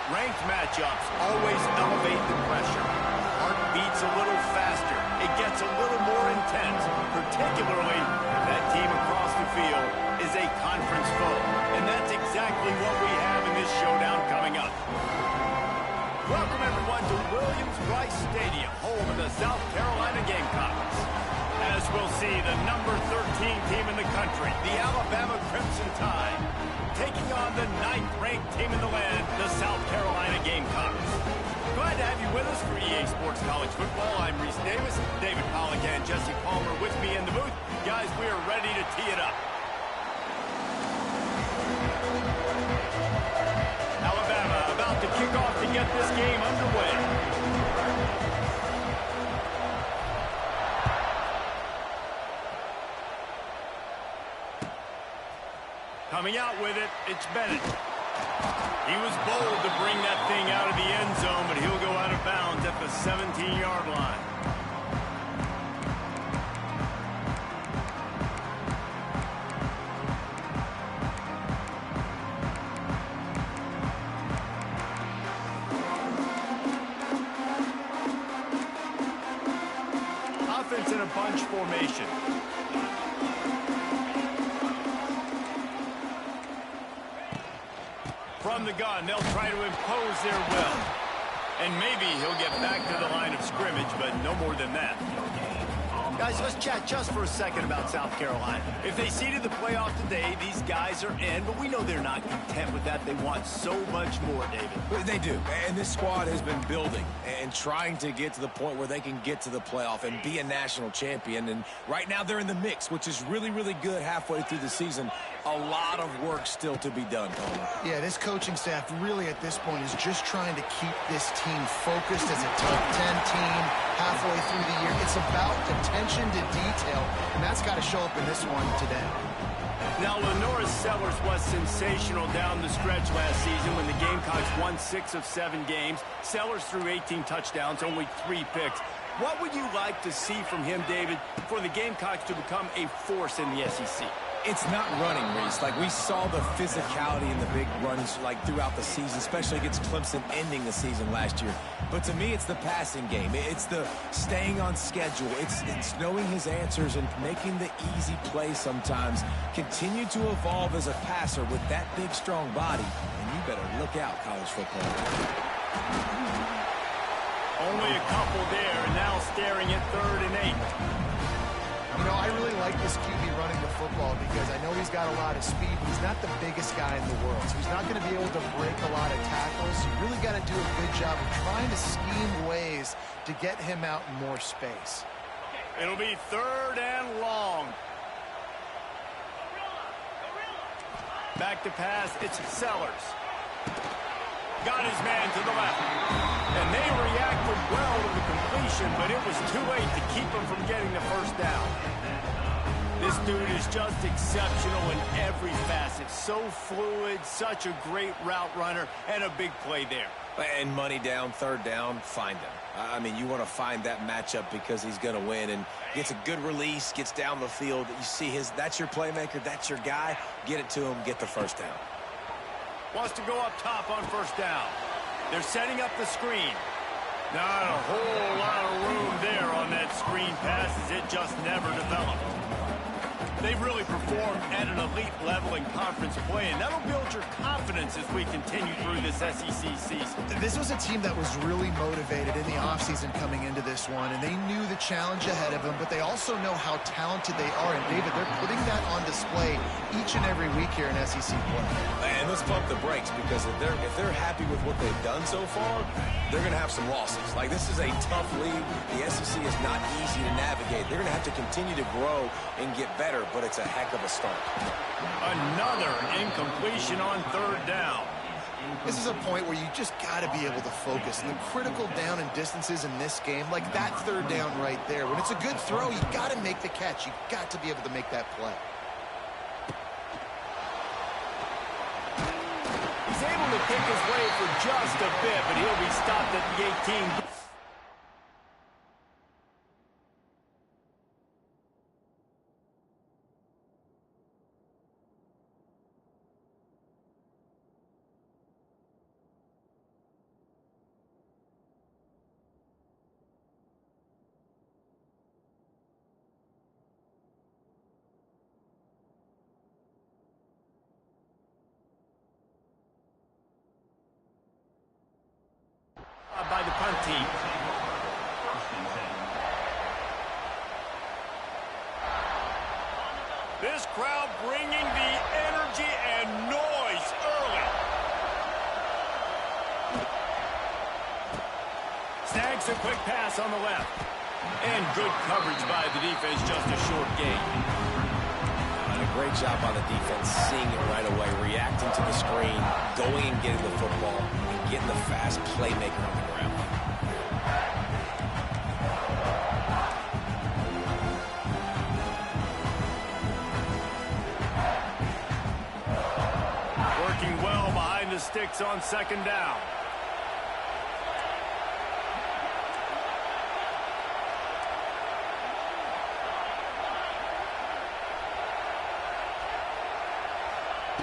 Ranked matchups always elevate the pressure. The heart beats a little faster. It gets a little more intense, particularly if that team across the field is a conference foe. And that's exactly what we have in this showdown coming up. Welcome, everyone, to Williams-Brice Stadium, home of the South Carolina Gamecocks. As we'll see, the number 13 team in the country, the Alabama Crimson Tide, taking on the 9th-ranked team in the land, the South Carolina Gamecocks. Glad to have you with us for EA Sports College Football. I'm Reese Davis, David Pollack and Jesse Palmer with me in the booth. Guys, we are ready to tee it up. Alabama about to kick off to get this game underway. Coming out with it, it's Bennett. He was bold to bring that thing out of the end zone, but he'll go out of bounds at the 17-yard line. Offense in a bunch formation. From the gun, they'll try to impose their will. And maybe he'll get back to the line of scrimmage, but no more than that. Guys, let's chat just for a second about South Carolina. If they seeded the playoff today, these guys are in, but we know they're not content with that. They want so much more, David. They do, and this squad has been building and trying to get to the point where they can get to the playoff and be a national champion. And right now they're in the mix, which is really, really good halfway through the season. A lot of work still to be done, Palmer. Yeah, this coaching staff really at this point is just trying to keep this team focused as a top 10 team halfway through the year. It's about attention to detail, and that's got to show up in this one today. Now, Lenora Sellers was sensational down the stretch last season when the Gamecocks won 6 of 7 games. Sellers threw 18 touchdowns, only 3 picks. What would you like to see from him, David, for the Gamecocks to become a force in the SEC? It's not running, Reese. Like, we saw the physicality in the big runs, like, throughout the season, especially against Clemson ending the season last year. But to me, it's the passing game. It's the staying on schedule. It's knowing his answers and making the easy play sometimes. Continue to evolve as a passer with that big, strong body. And you better look out, college football. Only a couple there, and now staring at 3rd and 8. You know, I really like this QB running the football because I know he's got a lot of speed, but he's not the biggest guy in the world. So he's not going to be able to break a lot of tackles. You really got to do a good job of trying to scheme ways to get him out in more space. It'll be 3rd and long. Back to pass, it's Sellers. Got his man to the left. And they reacted well to the completion, but it was too late to keep him from getting the first down. This dude is just exceptional in every facet. So fluid, such a great route runner, and a big play there. And money down, 3rd down, find him. I mean, you want to find that matchup because he's going to win and gets a good release, gets down the field. You see that's your playmaker, that's your guy. Get it to him, get the first down. Wants to go up top on 1st down. They're setting up the screen. Not a whole lot of room there on that screen pass as it just never developed. They've really performed at an elite level in conference play, and that'll build your confidence as we continue through this SEC season. This was a team that was really motivated in the offseason coming into this one, and they knew the challenge ahead of them, but they also know how talented they are. And, David, they're putting that on display each and every week here in SEC play. And let's pump the brakes because if they're happy with what they've done so far, they're going to have some losses. Like, this is a tough league. The SEC is not easy to navigate. They're going to have to continue to grow and get better, but it's a heck of a start. Another incompletion on 3rd down. This is a point where you just got to be able to focus. And the critical down and distances in this game, like that 3rd down right there, when it's a good throw, you got to make the catch. You got to be able to make that play. He's able to kick his way for just a bit, but he'll be stopped at the 18. team. This crowd bringing the energy and noise early. Snags a quick pass on the left. And good coverage by the defense, just a short gain. And a great job by the defense, seeing it right away, reacting to the screen, going and getting the football, and getting the fast playmaker on the ground. Working well behind the sticks on second down.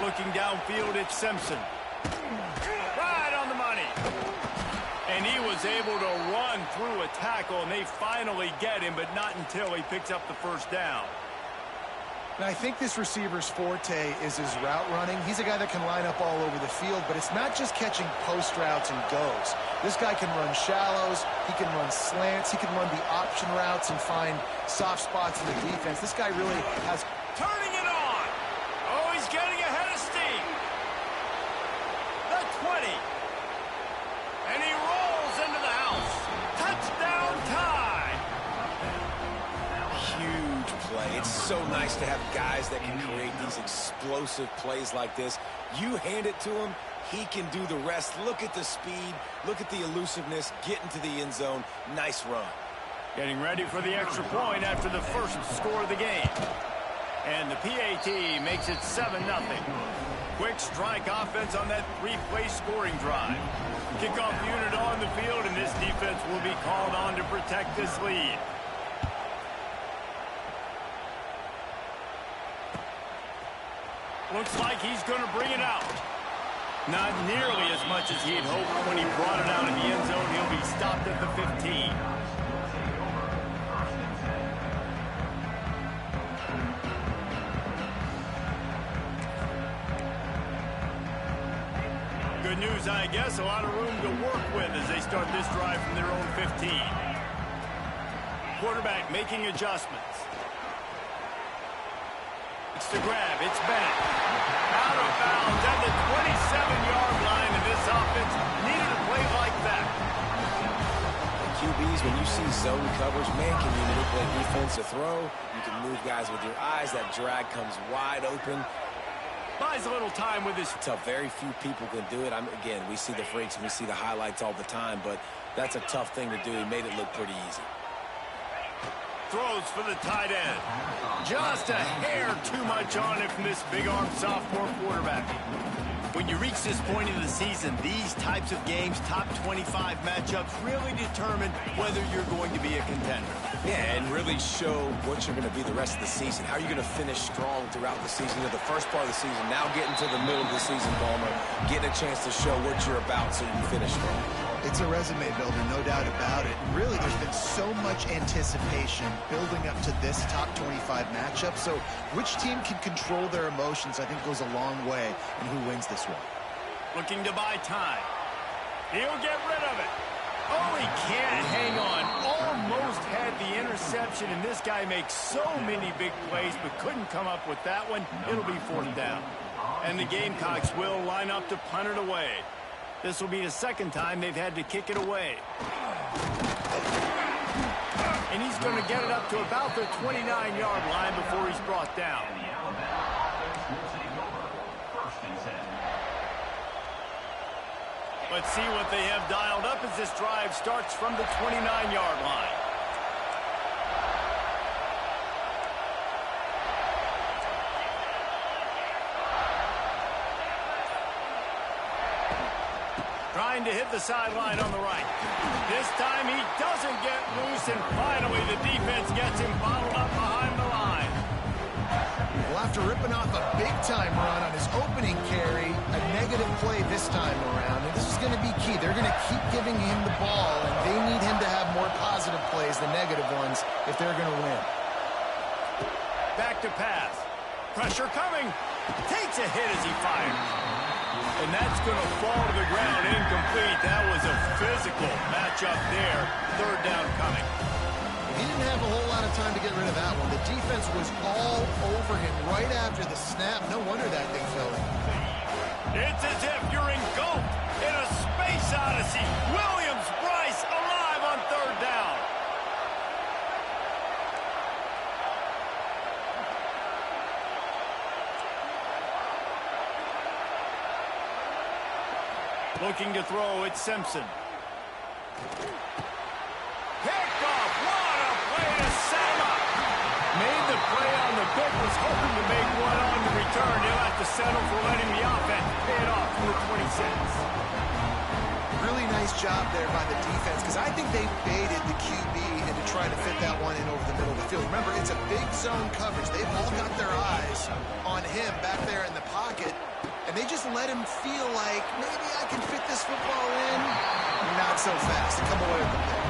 Looking downfield, it's Simpson. Right on the money. And he was able to run through a tackle, and they finally get him, but not until he picks up the first down. Now, I think this receiver's forte is his route running. He's a guy that can line up all over the field, but it's not just catching post routes and goes. This guy can run shallows, he can run slants, he can run the option routes and find soft spots in the defense. This guy really has... Turning it on. Oh, he's getting ahead of steam. The 20. And he rolls into the house. Touchdown time. Huge play. It's so nice to have guys that can create these explosive plays like this. You hand it to him, he can do the rest. Look at the speed. Look at the elusiveness. Get into the end zone. Nice run. Getting ready for the extra point after the first score of the game. And the PAT makes it 7-0. Quick strike offense on that three-play scoring drive. Kickoff unit on the field, and this defense will be called on to protect this lead. Looks like he's going to bring it out. Not nearly as much as he had hoped when he brought it out in the end zone. He'll be stopped at the 15. Good news, I guess. A lot of room to work with as they start this drive from their own 15. Quarterback making adjustments. It's the grab. It's Bennett. Out of bounds at the 27-yard line, and this offense needed a play like that. QBs, when you see zone coverage, man, can you manipulate defense to throw? You can move guys with your eyes. That drag comes wide open. Buys a little time with his... Tough. Very few people can do it. Again, we see the freaks and we see the highlights all the time, but that's a tough thing to do. He made it look pretty easy. Throws for the tight end. Just a hair too much on it from this big-arm sophomore quarterback. When you reach this point in the season, these types of games, top 25 matchups, really determine whether you're going to be a contender. Yeah, and really show what you're going to be the rest of the season. How are you going to finish strong throughout the season, the first part of the season, now getting to the middle of the season, Bama, getting a chance to show what you're about so you can finish strong. It's a resume builder, no doubt about it. Really, there's been so much anticipation building up to this top 25 matchup. So which team can control their emotions, I think, goes a long way in who wins this one. Looking to buy time. He'll get rid of it. Oh, he can't hang on. Almost had the interception, and this guy makes so many big plays, but couldn't come up with that one. It'll be fourth down. And the Gamecocks will line up to punt it away. This will be the second time they've had to kick it away. And he's going to get it up to about the 29-yard line before he's brought down. Let's see what they have dialed up as this drive starts from the 29-yard line. Trying to hit the sideline on the right. This time he doesn't get loose, and finally the defense gets him bottled up behind the line. Well, after ripping off a big-time run on his opening carry, a negative play this time around, and this is going to be key. They're going to keep giving him the ball, and they need him to have more positive plays than negative ones if they're going to win. Back to pass. Pressure coming. Takes a hit as he fires. And that's going to fall to the ground incomplete. That was a physical matchup there. Third down coming. He didn't have a whole lot of time to get rid of that one. The defense was all over him right after the snap. No wonder that thing fell in. It's as if you're engulfed in a space odyssey. Williams-Brice alive on third down. Looking to throw, it's Simpson. Picked off, what a play to Bama. Made the play on the pick, was hoping to make one on the return. He'll have to settle for letting the offense pay it off for 26. Really nice job there by the defense, because I think they baited the QB into trying to fit that one in over the middle of the field. Remember, it's a big zone coverage. They've all got their eyes on him back there in the pocket. And they just let him feel like, maybe I can fit this football in. Not so fast. Come away with the pick.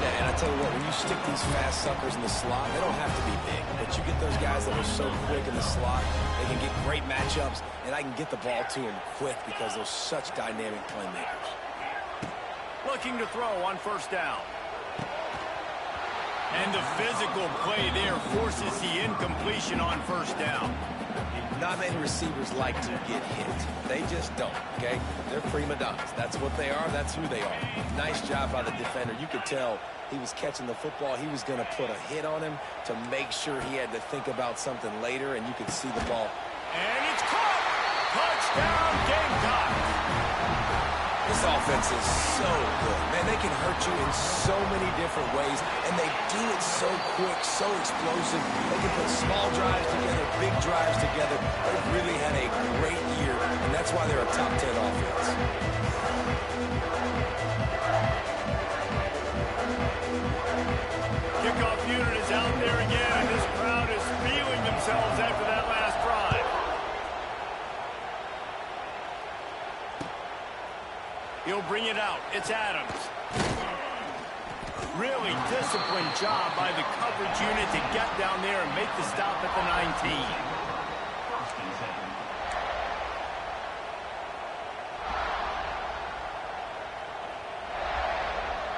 Yeah, and I tell you what, when you stick these fast suckers in the slot, they don't have to be big. But you get those guys that are so quick in the slot, they can get great matchups, and I can get the ball to them quick because they're such dynamic playmakers. Looking to throw on first down. And the physical play there forces the incompletion on first down. Not many receivers like to get hit. They just don't, okay? They're prima donnas. That's what they are. That's who they are. Nice job by the defender. You could tell he was catching the football. He was going to put a hit on him to make sure he had to think about something later, and you could see the ball. And it's caught! Touchdown, Gamecock! This offense is so good. Man, they can hurt you in so many different ways, and they do it so quick, so explosive. They can put small drives together, big drives together. They've really had a great year, and that's why they're a top 10 offense. Kickoff unit is out there again, and this crowd is feeling themselves after that last drive. He'll bring it out. It's Adams. Really disciplined job by the coverage unit to get down there and make the stop at the 19.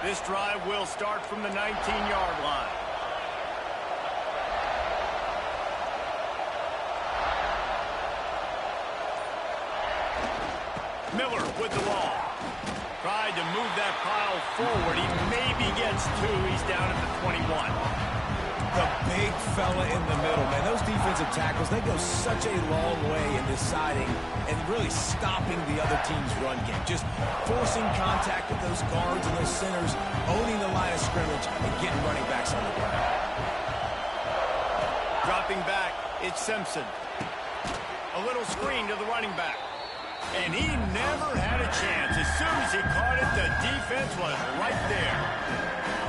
This drive will start from the 19-yard line. Miller with the ball. Tried to move that pile forward. He maybe gets two. He's down at the 21. The big fella in the middle, man. Those defensive tackles, they go such a long way in deciding and really stopping the other team's run game. Just forcing contact with those guards and those centers, owning the line of scrimmage, and getting running backs on the ground. Dropping back, it's Simpson. A little screen to the running back. And he never had a chance. As soon as he caught it, the defense was right there.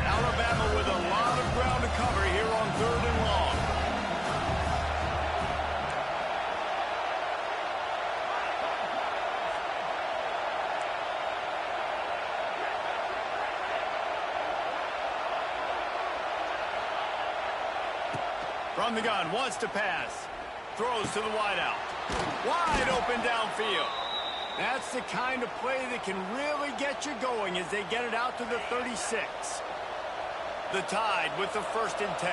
Alabama with a lot of ground to cover here on third and long. From the gun, wants to pass. Throws to the wideout. Wide open downfield. That's the kind of play that can really get you going as they get it out to the 36. The Tide with the 1st and 10.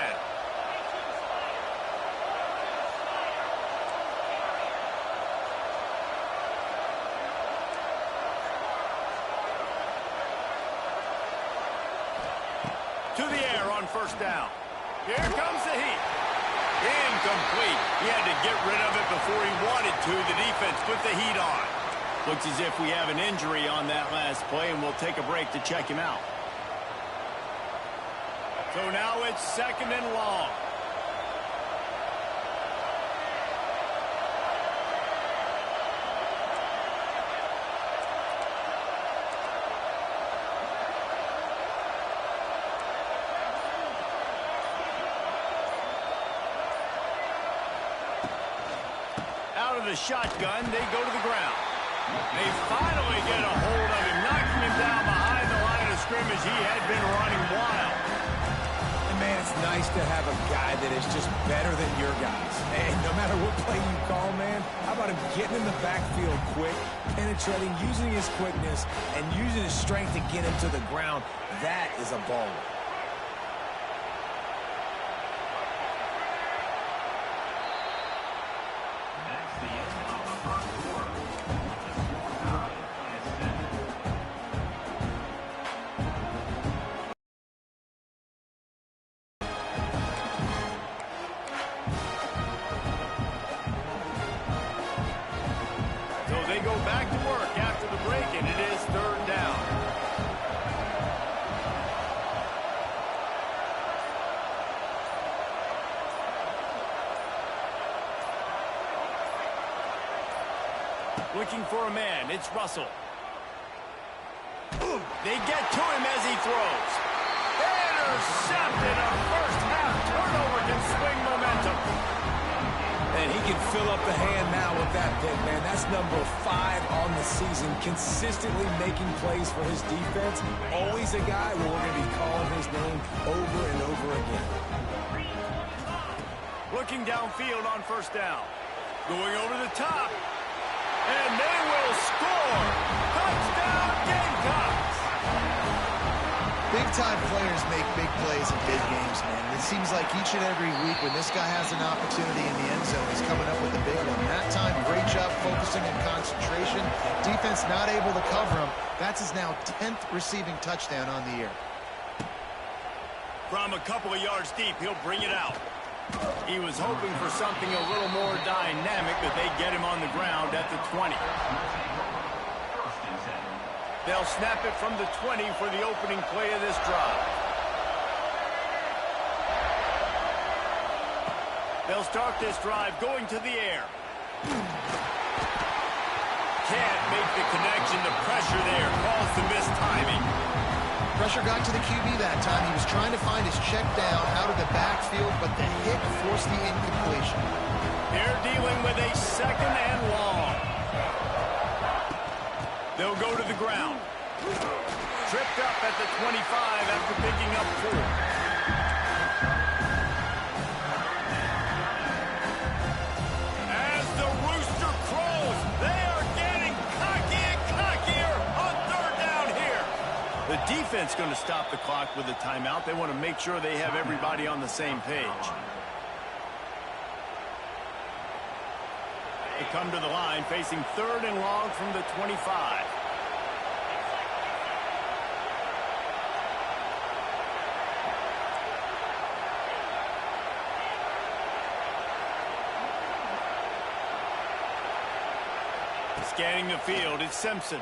To the air on first down. Here comes the heat. Incomplete. He had to get rid of it before he wanted to. The defense put the heat on. Looks as if we have an injury on that last play, and we'll take a break to check him out. So now it's 2nd and long. Out of the shotgun, they go to the ground. They finally get a hold of him, knocking him down behind the line of scrimmage. He had been running wild. And Man, it's nice to have a guy that is just better than your guys. And no matter what play you call, man, how about him getting in the backfield quick, penetrating, using his quickness, and using his strength to get him to the ground. That is a baller. They go back to work after the break, and it is third down. Looking for a man, it's Russell. They get to him as he throws. Intercepted. A first half turnover can swing momentum. And he can fill up the hand now with that pick, man. That's number 5 on the season, consistently making plays for his defense. Always a guy where we're going to be calling his name over and over again. Looking downfield on first down. Going over the top. And they will score. Touchdown Gamecocks. Big-time players make big plays in big games, man. It seems like each and every week when this guy has an opportunity in the end zone, he's coming up with a big one. That time, great job focusing and concentration. Defense not able to cover him. That's his now 10th receiving touchdown on the year. From a couple of yards deep, he'll bring it out. He was hoping for something a little more dynamic, but they get him on the ground at the 20. They'll snap it from the 20 for the opening play of this drive. They'll start this drive going to the air. Can't make the connection. The pressure there caused the missed timing. Pressure got to the QB that time. He was trying to find his check down out of the backfield, but the hit forced the incompletion. They're dealing with a second and long. They'll go to the ground. Tripped up at the 25 after picking up 4. As the rooster crows, they are getting cocky and cockier on third down here. The defense going to stop the clock with a timeout. They want to make sure they have everybody on the same page. They come to the line facing third and long from the 25. Scanning the field, it's Simpson.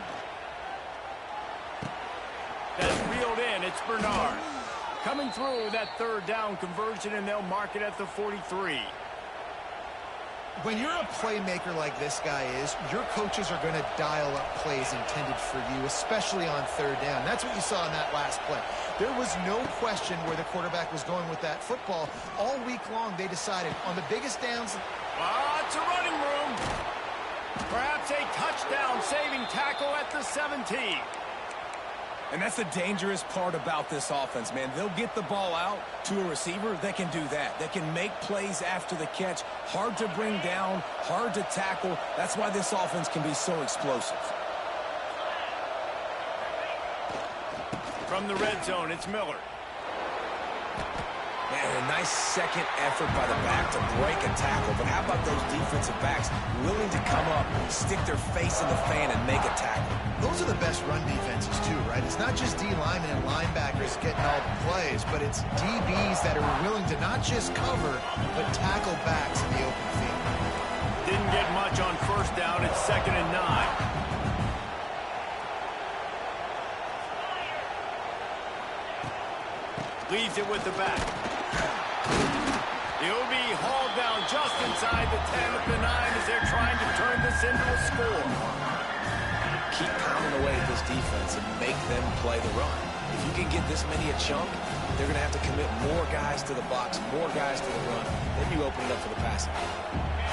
That's reeled in, it's Bernard. Coming through that third down conversion, and they'll mark it at the 43. When you're a playmaker like this guy is, your coaches are going to dial up plays intended for you, especially on third down. That's what you saw in that last play. There was no question where the quarterback was going with that football. All week long, they decided on the biggest downs. It's a running room. Perhaps a touchdown-saving tackle at the 17. And that's the dangerous part about this offense, man. They'll get the ball out to a receiver. They can do that. They can make plays after the catch. Hard to bring down, hard to tackle. That's why this offense can be so explosive. From the red zone, it's Miller. Man, a nice second effort by the back to break a tackle. But how about those defensive backs willing to come up, stick their face in the fan, and make a tackle? Those are the best run defenses, too, right? It's not just D linemen and linebackers getting all the plays, but it's DBs that are willing to not just cover, but tackle backs in the open field. Didn't get much on first down. It's 2nd and 9. Leaves it with the back. He'll be hauled down just inside the 10 at the 9 as they're trying to turn this into a score. Keep pounding away at this defense and make them play the run. If you can get this many a chunk, they're going to have to commit more guys to the box, more guys to the run. Then you open it up for the passing.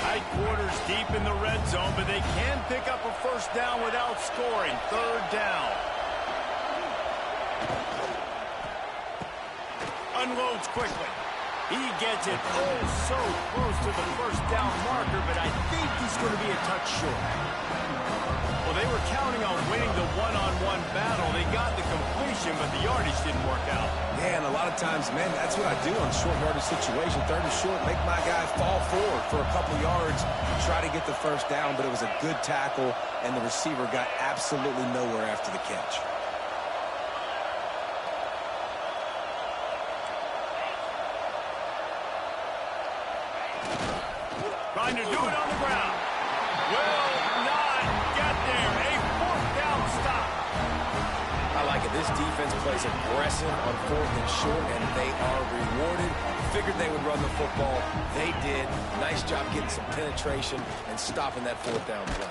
Tight quarters deep in the red zone, but they can pick up a first down without scoring. Third down. A unloads quickly. He gets it oh so close to the first down marker, but I think he's going to be a touch short. Well, they were counting on winning the one-on-one battle. They got the completion, but the yardage didn't work out. Yeah, and a lot of times, man, that's what I do on short yardage situation. Third and short, make my guy fall forward for a couple yards, try to get the first down, but it was a good tackle, and the receiver got absolutely nowhere after the catch. Trying to do it on the ground. Will not get there. A fourth down stop. I like it. This defense plays aggressive on fourth and short, and they are rewarded. Figured they would run the football. They did. Nice job getting some penetration and stopping that fourth down play.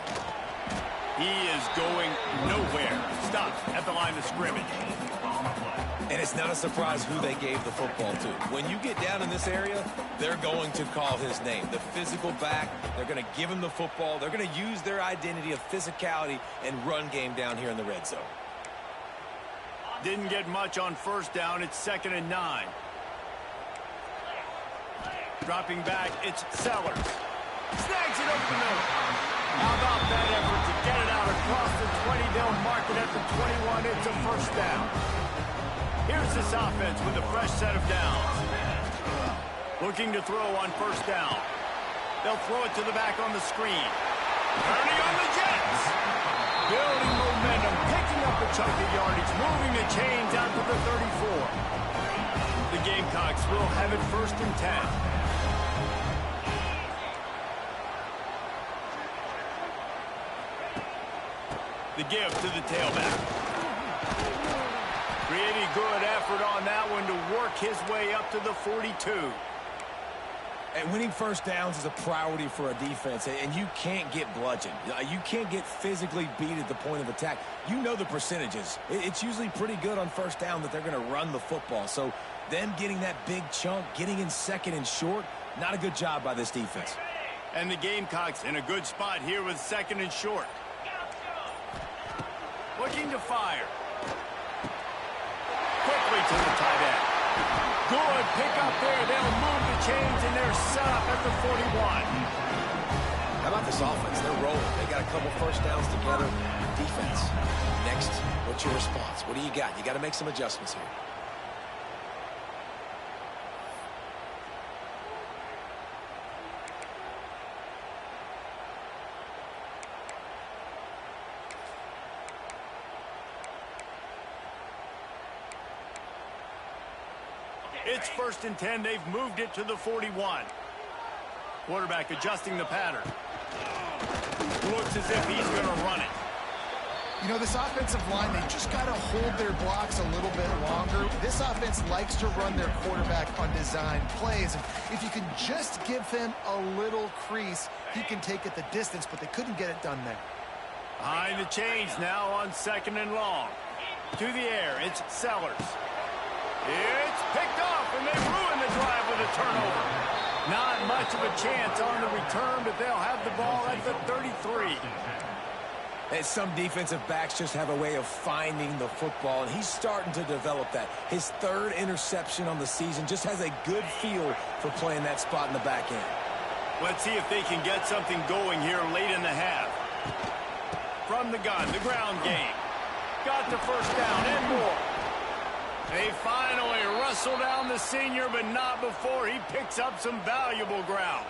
He is going nowhere. Stopped at the line of scrimmage. And it's not a surprise who they gave the football to. When you get down in this area, they're going to call his name. The physical back, they're going to give him the football. They're going to use their identity of physicality and run game down here in the red zone. Didn't get much on first down. It's 2nd and 9. Dropping back, it's Sellers. Snags it over the middle. How about that effort to get it out across the 20? They'll mark it at the 21. It's a first down. Here's this offense with a fresh set of downs. Looking to throw on first down. They'll throw it to the back on the screen. Turning on the Jets. Building momentum, picking up a chunk of yardage, moving the chains out to the 34. The Gamecocks will have it 1st and 10. The give to the tailback. Pretty good effort on that one to work his way up to the 42. And winning first downs is a priority for a defense, and you can't get bludgeoned. You can't get physically beat at the point of attack. You know the percentages. It's usually pretty good on first down that they're going to run the football. So them getting that big chunk, getting in 2nd and short, not a good job by this defense. And the Gamecocks in a good spot here with 2nd and short. Looking to fire. Quickly to the tight end. Good pick up there. They'll move the chains, and they're set up at the 41. How about this offense? They're rolling. They got a couple first downs together. Defense. Next, what's your response? What do you got? You got to make some adjustments here. It's 1st and 10. They've moved it to the 41. Quarterback adjusting the pattern. Looks as if he's going to run it. You know, this offensive line, they just got to hold their blocks a little bit longer. This offense likes to run their quarterback on design plays. And if you can just give him a little crease, he can take it the distance, but they couldn't get it done there. Behind the chains now on 2nd and long. To the air, it's Sellers. It's picked off, and they ruin the drive with a turnover. Not much of a chance on the return, but they'll have the ball at the 33. And some defensive backs just have a way of finding the football, and he's starting to develop that. His 3rd interception on the season, just has a good feel for playing that spot in the back end. Let's see if they can get something going here late in the half. From the gun, the ground game. Got the first down and more. They finally wrestle down the senior, but not before he picks up some valuable ground.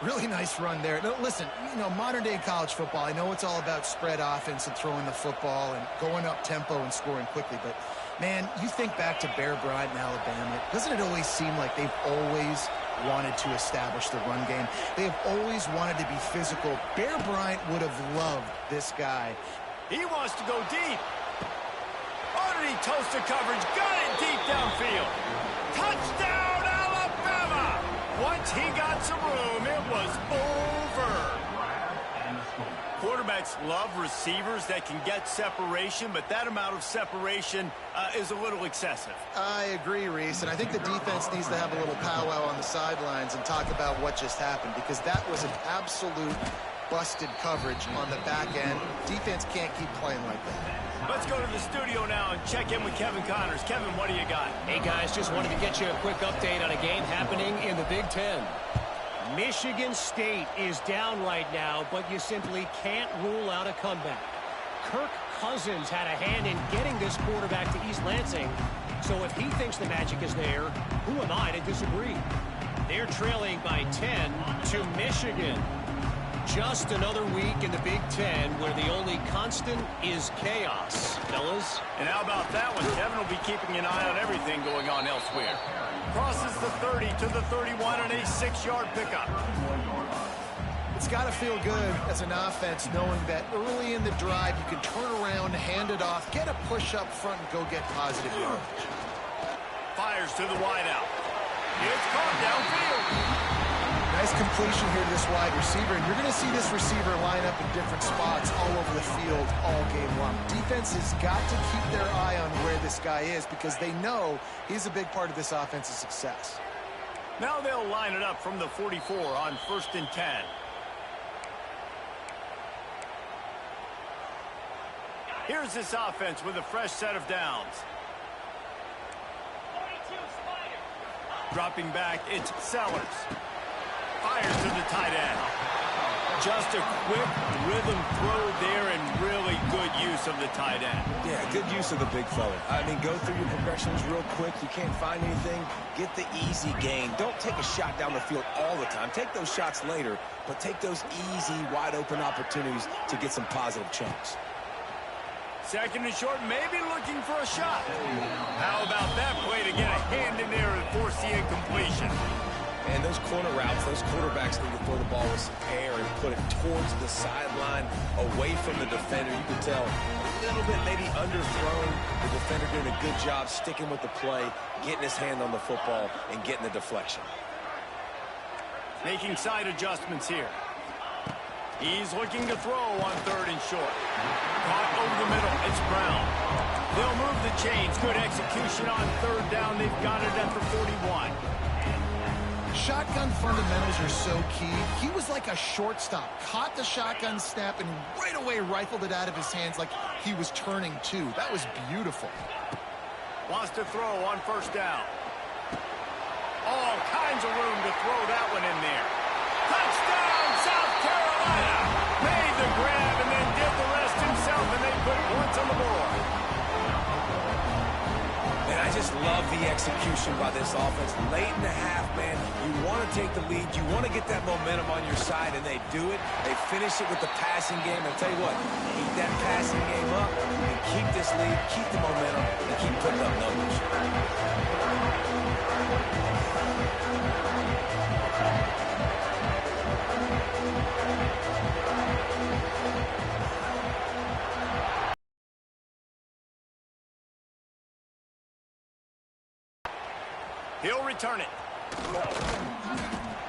Really nice run there. Now, listen, you know, modern-day college football, I know it's all about spread offense and throwing the football and going up tempo and scoring quickly, but, man, you think back to Bear Bryant in Alabama, doesn't it always seem like they've always wanted to establish the run game? They have always wanted to be physical. Bear Bryant would have loved this guy. He wants to go deep. He toasted coverage, got it deep downfield. Touchdown, Alabama! Once he got some room, it was over. Quarterbacks love receivers that can get separation, but that amount of separation is a little excessive. I agree, Reese, and I think the defense needs to have a little powwow on the sidelines and talk about what just happened, because that was an absolute busted coverage on the back end. Defense can't keep playing like that. Let's go to the studio now and check in with Kevin Connors. Kevin, what do you got? Hey, guys, just wanted to get you a quick update on a game happening in the Big Ten. Michigan State is down right now, but you simply can't rule out a comeback. Kirk Cousins had a hand in getting this quarterback to East Lansing, so if he thinks the magic is there, who am I to disagree? They're trailing by 10 to Michigan. Just another week in the Big Ten where the only constant is chaos, fellas. And how about that one? Kevin will be keeping an eye on everything going on elsewhere. Crosses the 30 to the 31 and a 6-yard pickup. It's got to feel good as an offense knowing that early in the drive you can turn around, hand it off, get a push up front, and go get positive yardage. Fires to the wideout. It's caught downfield. Nice completion here to this wide receiver, and you're going to see this receiver line up in different spots all over the field all game long. Defense has got to keep their eye on where this guy is because they know he's a big part of this offense's success. Now they'll line it up from the 44 on 1st and 10. Here's this offense with a fresh set of downs. Dropping back, it's Sellers. Fires to the tight end. Just a quick rhythm throw there and really good use of the tight end. Yeah, good use of the big fella. I mean, go through your progressions real quick. You can't find anything. Get the easy gain. Don't take a shot down the field all the time. Take those shots later, but take those easy, wide-open opportunities to get some positive chunks. 2nd and short, maybe looking for a shot. How about that play to get a hand in there and force the incompletion? And those corner routes, those quarterbacks need to throw the ball with some air and put it towards the sideline, away from the defender. You can tell a little bit maybe underthrown. The defender doing a good job sticking with the play, getting his hand on the football, and getting the deflection. Making side adjustments here. He's looking to throw on 3rd and short. Caught over the middle. It's Brown. They'll move the chains. Good execution on 3rd down. They've got it at the 41. Shotgun fundamentals are so key. He was like a shortstop. Caught the shotgun snap and right away rifled it out of his hands like he was turning too. That was beautiful. Wants to throw on 1st down. All kinds of room to throw that one in there. Touchdown, South Carolina! Made the grab and then did the rest himself, and they put points on the board. Man, I just love the execution by this offense. Late in the half, man, you want to take the lead. You want to get that momentum on your side, and they do it. They finish it with the passing game. I'll tell you what, keep that passing game up and keep this lead, keep the momentum, and keep putting up numbers. He'll return it.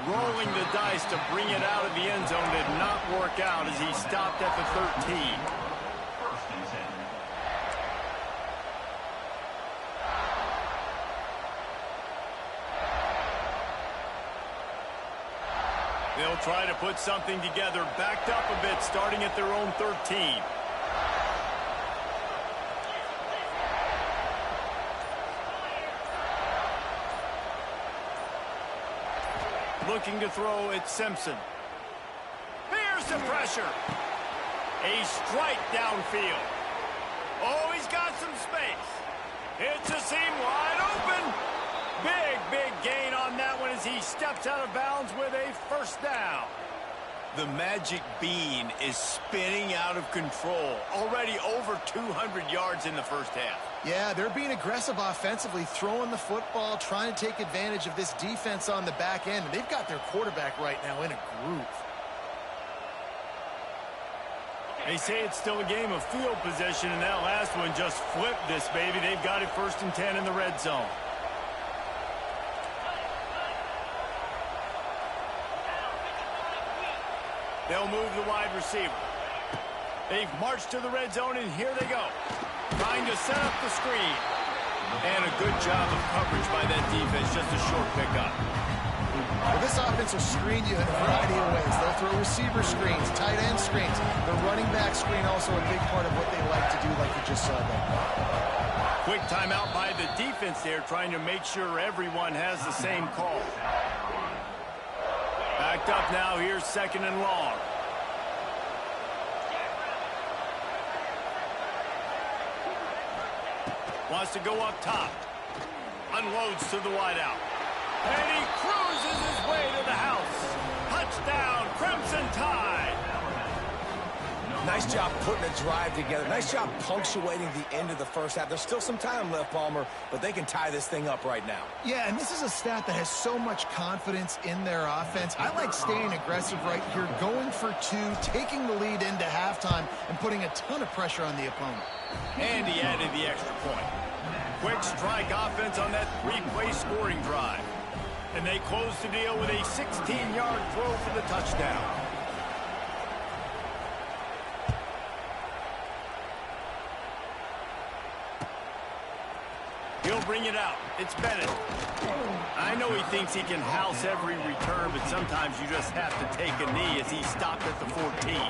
Rolling the dice to bring it out of the end zone did not work out as he stopped at the 13. They'll try to put something together, backed up a bit, starting at their own 13. Looking to throw, it's Simpson. Here's the pressure. A strike downfield. Oh, he's got some space. It's a seam wide open. Big gain on that one as he steps out of bounds with a 1st down. The magic bean is spinning out of control. Already over 200 yards in the 1st half. Yeah, they're being aggressive offensively, throwing the football, trying to take advantage of this defense on the back end. They've got their quarterback right now in a groove. They say it's still a game of field position, and that last one just flipped this baby. They've got it 1st and 10 in the red zone. They'll move the wide receiver. They've marched to the red zone, and here they go. Trying to set up the screen. And a good job of coverage by that defense. Just a short pickup. Well, this offense will screen you in a variety of ways. They'll throw receiver screens, tight end screens. The running back screen also a big part of what they like to do, like you just saw there. Quick timeout by the defense there, trying to make sure everyone has the same call. Backed up now, here's 2nd and long. Wants to go up top. Unloads to the wideout. And he cruises his way to the house. Touchdown, Crimson Tide. Nice job putting a drive together. Nice job punctuating the end of the first half. There's still some time left, Palmer, but they can tie this thing up right now. Yeah, and this is a stat that has so much confidence in their offense. I like staying aggressive right here, going for 2, taking the lead into halftime, and putting a ton of pressure on the opponent. And he added the extra point. Quick strike offense on that 3-play scoring drive. And they close the deal with a 16-yard throw for the touchdown. He'll bring it out. It's Bennett. I know he thinks he can house every return, but sometimes you just have to take a knee as he stopped at the 14.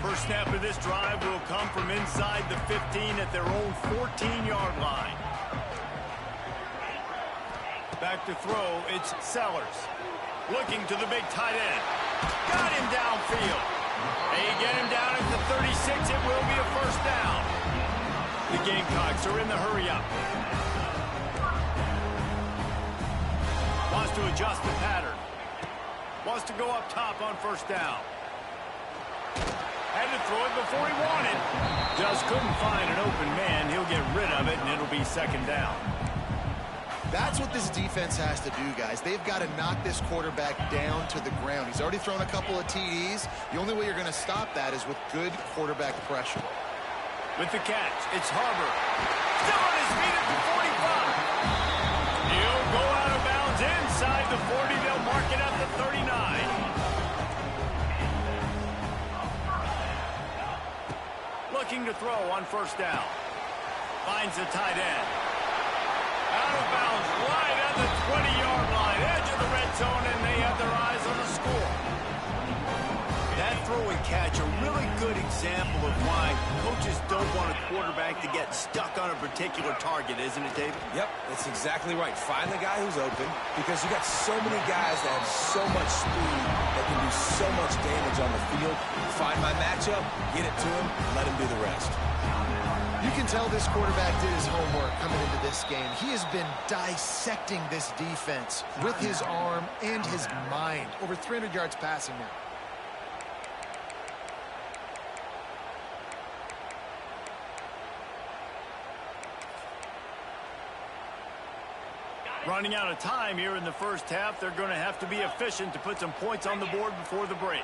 First snap of this drive will come from inside the 15 at their own 14-yard line. Back to throw, it's Sellers. Looking to the big tight end. Got him downfield. They get him down at the 36. It will be a first down. The Gamecocks are in the hurry-up. Wants to adjust the pattern. Wants to go up top on first down. Had to throw it before he wanted. Just couldn't find an open man. He'll get rid of it, and it'll be 2nd down. That's what this defense has to do, guys. They've got to knock this quarterback down to the ground. He's already thrown a couple of TDs. The only way you're going to stop that is with good quarterback pressure. With the catch, it's Harbor. Still on his feet at the 45. He'll go out of bounds inside the 40. They'll mark it at the 39. Looking to throw on first down. Finds the tight end. Out of bounds, right at the 20-yard line, edge of the red zone, and they have their eyes on the score. That throw and catch, a really good example of why coaches don't want a quarterback to get stuck on a particular target, isn't it, David? Yep, that's exactly right. Find the guy who's open, because you got so many guys that have so much speed that can do so much damage on the field. Find my matchup, get it to him, let him do the rest. You can tell this quarterback did his homework coming into this game. He has been dissecting this defense with his arm and his mind. Over 300 yards passing now. Running out of time here in the first half. They're going to have to be efficient to put some points on the board before the break.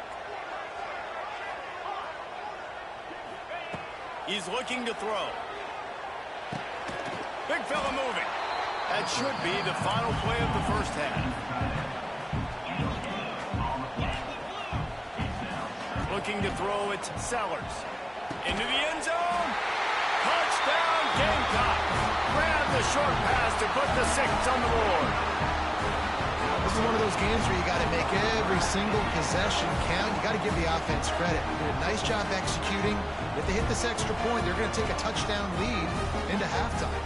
He's looking to throw. Big fella moving. That should be the final play of the first half. Looking to throw, it's Sellers. Into the end zone. Touchdown, Gamecocks. Grab the short pass to put the 6 on the board. This is one of those games where you got to make every single possession count. You got to give the offense credit. They did a nice job executing. If they hit this extra point, they're going to take a touchdown lead into halftime.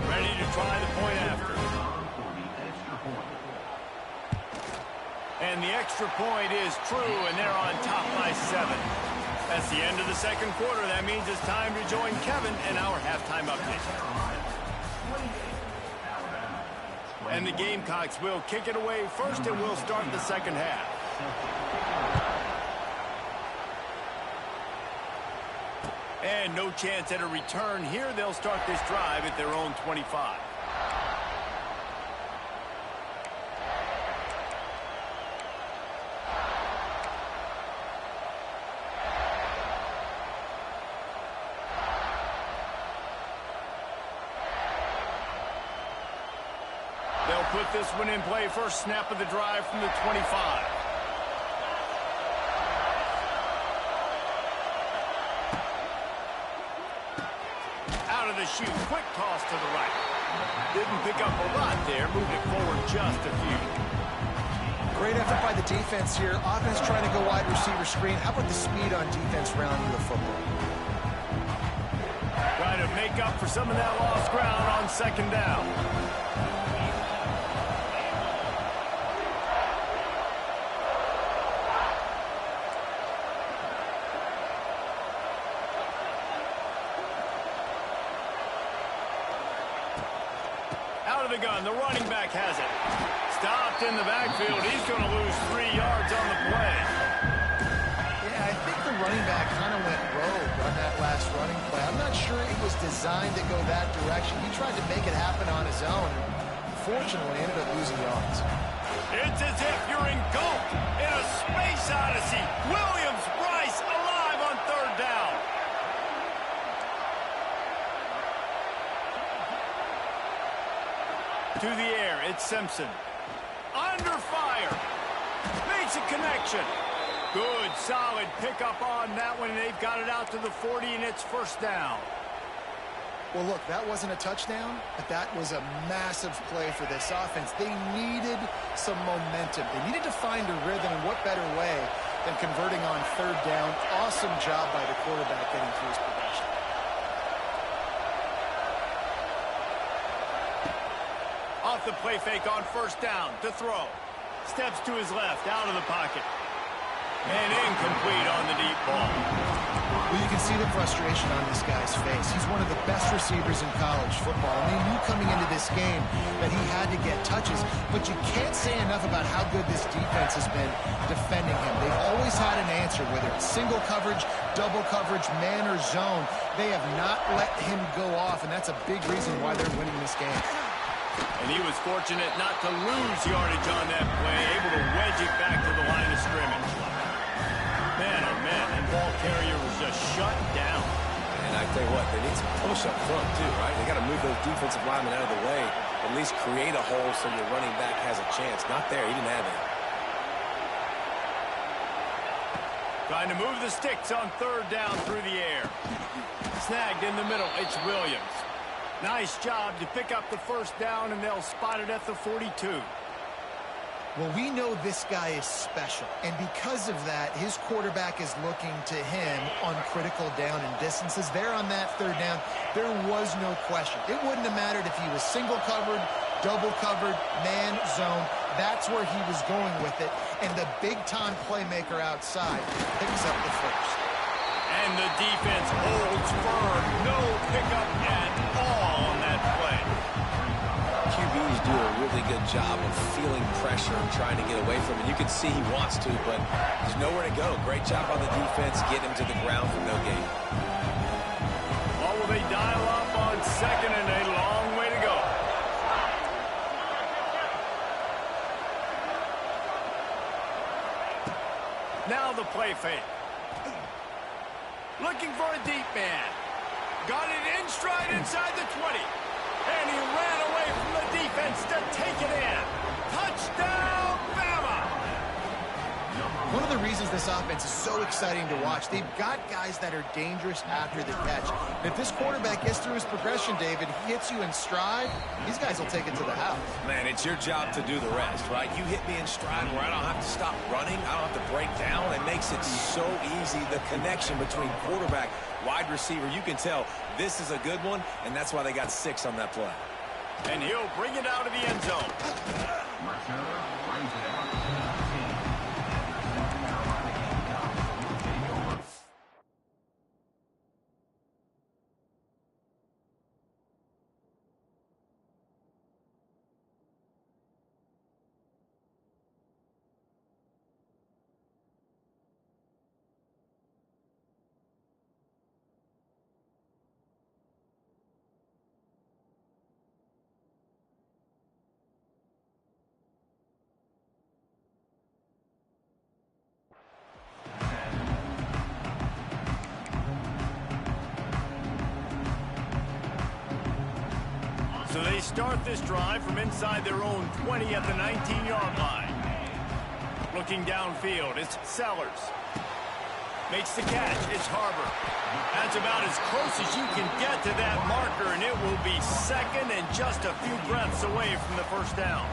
Ready to try the point after. And the extra point is true, and they're on top by 7. That's the end of the second quarter. That means it's time to join Kevin in our halftime update. And the Gamecocks will kick it away first, and we'll start the second half. And no chance at a return here. They'll start this drive at their own 25. They'll put this one in play. First snap of the drive from the 25. Out of the chute. Quick toss to the right. Didn't pick up a lot there. Moved it forward just a few. Great effort by the defense here. Offense trying to go wide receiver screen. How about the speed on defense rounding the football? Trying to make up for some of that lost ground on second down. Out of the gun, the running back has it. Stopped in the backfield. He's going to lose 3 yards on the play. Yeah, I think the running back kind of went rogue on that last running play. I'm not sure it was designed to go that direction. He tried to make it happen on his own. Fortunately, ended up losing yards. It's as if you're engulfed in a space odyssey. Williams-Brice alive on third down. To the air, it's Simpson. Under fire. Makes a connection. Good, solid pickup on that one, and they've got it out to the 40, and it's first down. Well, look, that wasn't a touchdown, but that was a massive play for this offense. They needed some momentum. They needed to find a rhythm, and what better way than converting on third down. Awesome job by the quarterback getting through his progression. Off the play fake on first down to throw. Steps to his left, out of the pocket. And incomplete on the deep ball. Well, you can see the frustration on this guy's face. He's one of the best receivers in college football. And they knew coming into this game that he had to get touches. But you can't say enough about how good this defense has been defending him. They've always had an answer, whether it's single coverage, double coverage, man or zone. They have not let him go off, and that's a big reason why they're winning this game. And he was fortunate not to lose yardage on that play, able to wedge it back to the line of scrimmage. Man, oh man, and ball carrier was just shut down. And I tell you what, they need some push up front too, right? They got to move those defensive linemen out of the way, at least create a hole so your running back has a chance. Not there, he didn't have it. Trying to move the sticks on third down through the air. Snagged in the middle, it's Williams. Nice job to pick up the first down, and they'll spot it at the 42. Well, we know this guy is special, and because of that, his quarterback is looking to him on critical down and distances. There on that third down, there was no question. It wouldn't have mattered if he was single covered, double covered, man, zone. That's where he was going with it, and the big-time playmaker outside picks up the first. And the defense holds firm. No pickup at all on that play. QBs do a really good job of feeling pressure and trying to get away from it. You can see he wants to, but there's nowhere to go. Great job on the defense, get him to the ground for no gain. Oh, will they dial up on second, and a long way to go. Now the play fake. Looking for a deep man. Got it in stride inside the 20. And he ran away from the defense to take it in. Touchdown, Bama! One of the reasons this offense is so exciting to watch, they've got guys that are dangerous after the catch. And if this quarterback gets through his progression, David, he hits you in stride, these guys will take it to the house. Man, it's your job to do the rest, right? You hit me in stride where I don't have to stop running. I don't have to break down. It makes it so easy. The connection between quarterback, wide receiver, you can tell this is a good one, and that's why they got 6 on that play. And he'll bring it out of the end zone. start this drive from inside their own 20 at the 19-yard line. Looking downfield, it's Sellers. Makes the catch, it's Harbor. That's about as close as you can get to that marker, and it will be second and just a few breaths away from the first down.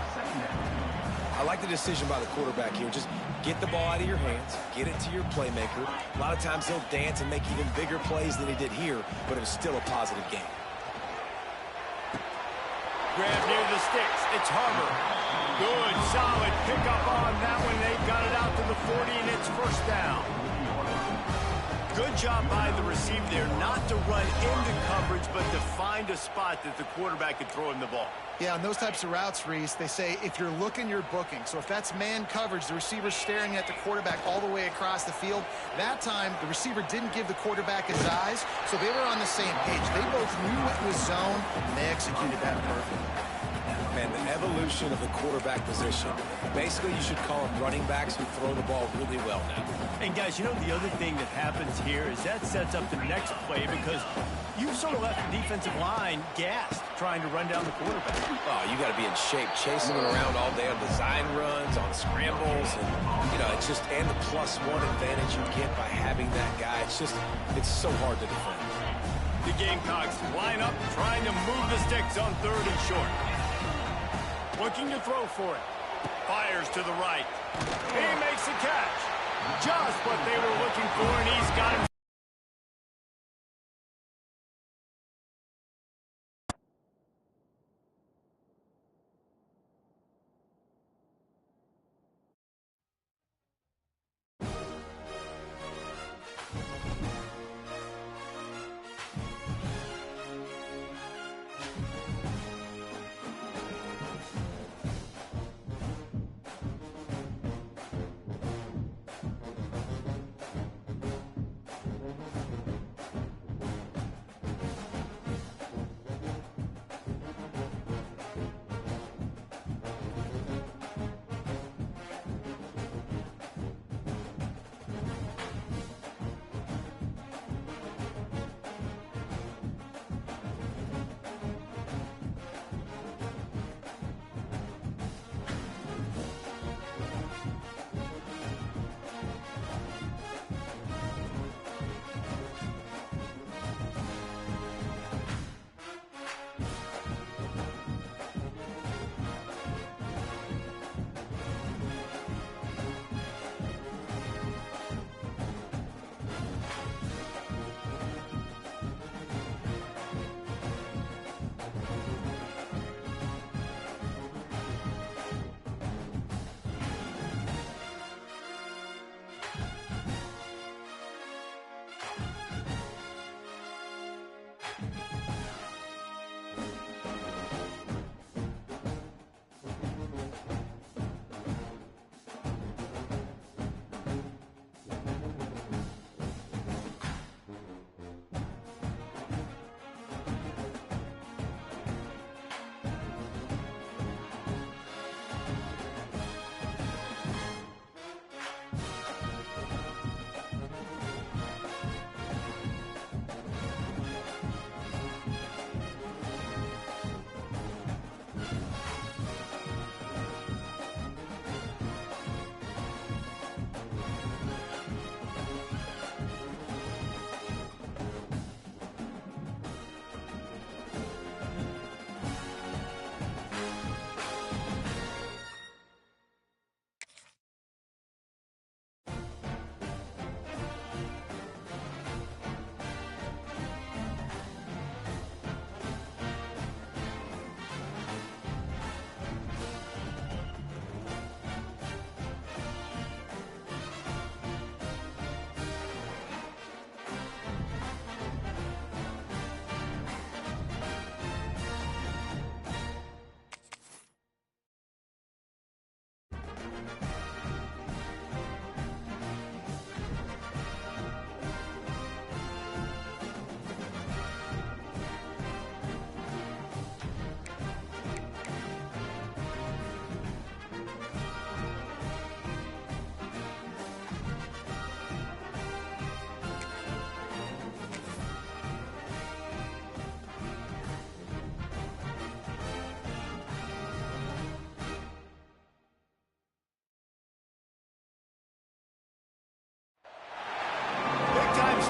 I like the decision by the quarterback here. Just get the ball out of your hands, get it to your playmaker. A lot of times he'll dance and make even bigger plays than he did here, but it was still a positive game. Grab near the sticks. It's Harbor. Good, solid pickup on that one. They've got it out to the 40, and it's first down. Good job by the receiver there, not to run into coverage, but to find a spot that the quarterback could throw him the ball. Yeah, on those types of routes, Reese, they say if you're looking, you're booking. So if that's man coverage, the receiver's staring at the quarterback all the way across the field. That time, the receiver didn't give the quarterback his eyes, so they were on the same page. They both knew it was zone, and they executed that perfectly. Man, the evolution of the quarterback position. Basically, you should call them running backs who throw the ball really well now. And guys, you know, the other thing that happens here is that sets up the next play because you sort of left the defensive line gassed trying to run down the quarterback. Oh, you got to be in shape, chasing him around all day on design runs, on scrambles, and, you know, it's just, and the +1 advantage you get by having that guy. It's just, it's so hard to defend. The Gamecocks line up, trying to move the sticks on 3rd and short. Looking to throw for it. Fires to the right. He makes the catch. Just what they were looking for, and he's got him.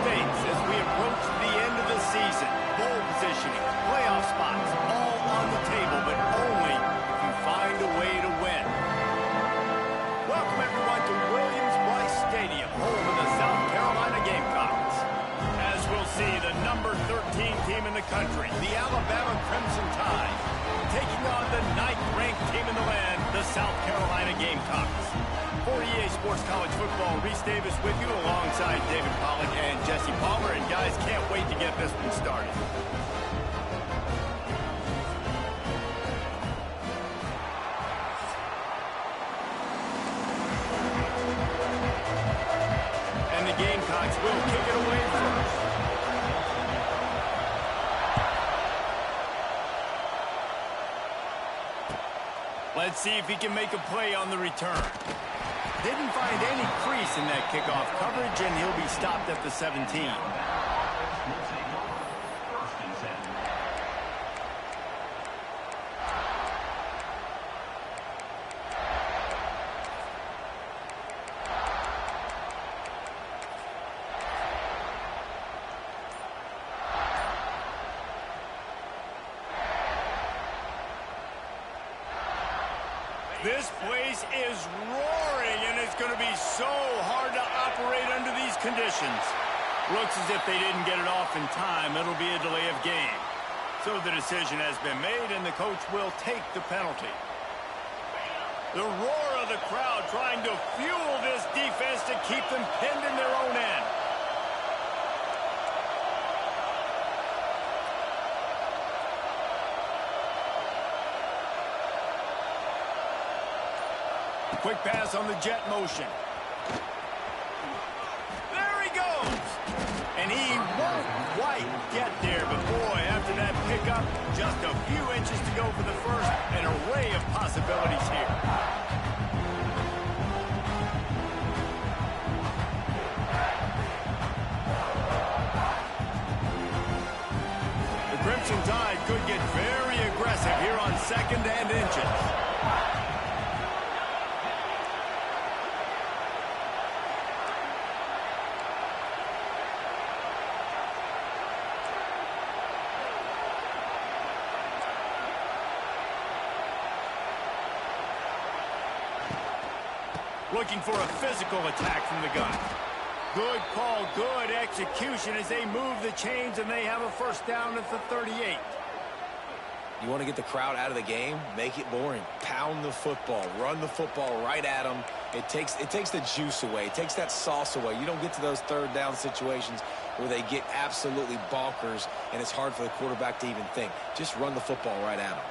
stakes as we approach the end of the season. Bowl positioning, playoff spots, all on the table, but only if you find a way to win. Welcome, everyone, to Williams-Brice Stadium, home of the South Carolina Gamecocks. As we'll see, the number 13 team in the country, the Alabama Crimson Tide, taking on the 9th-ranked team in the land, the South Carolina Gamecocks. For EA Sports College Football, Reese Davis with you alongside David Pollack and Jesse Palmer. And guys, can't wait to get this one started. And the Gamecocks will kick it away first. Let's see if he can make a play on the return. Didn't find any crease in that kickoff coverage, and he'll be stopped at the 17. This place is roaring, and it's going to be so hard to operate under these conditions. Looks as if they didn't get it off in time. It'll be a delay of game. So the decision has been made, and the coach will take the penalty. The roar of the crowd trying to fuel this defense to keep them pinned in their own end. Quick pass on the jet motion. There he goes. And he won't quite get there. But boy, after that pickup, just a few inches to go for the first. An array of possibilities here. The Crimson Tide could get very aggressive here on 2nd and inches. Looking for a physical attack from the gun. Good call, good execution as they move the chains, and they have a first down at the 38. You want to get the crowd out of the game? Make it boring. Pound the football. Run the football right at them. It takes the juice away. It takes that sauce away. You don't get to those 3rd down situations where they get absolutely bonkers, and it's hard for the quarterback to even think. Just run the football right at them.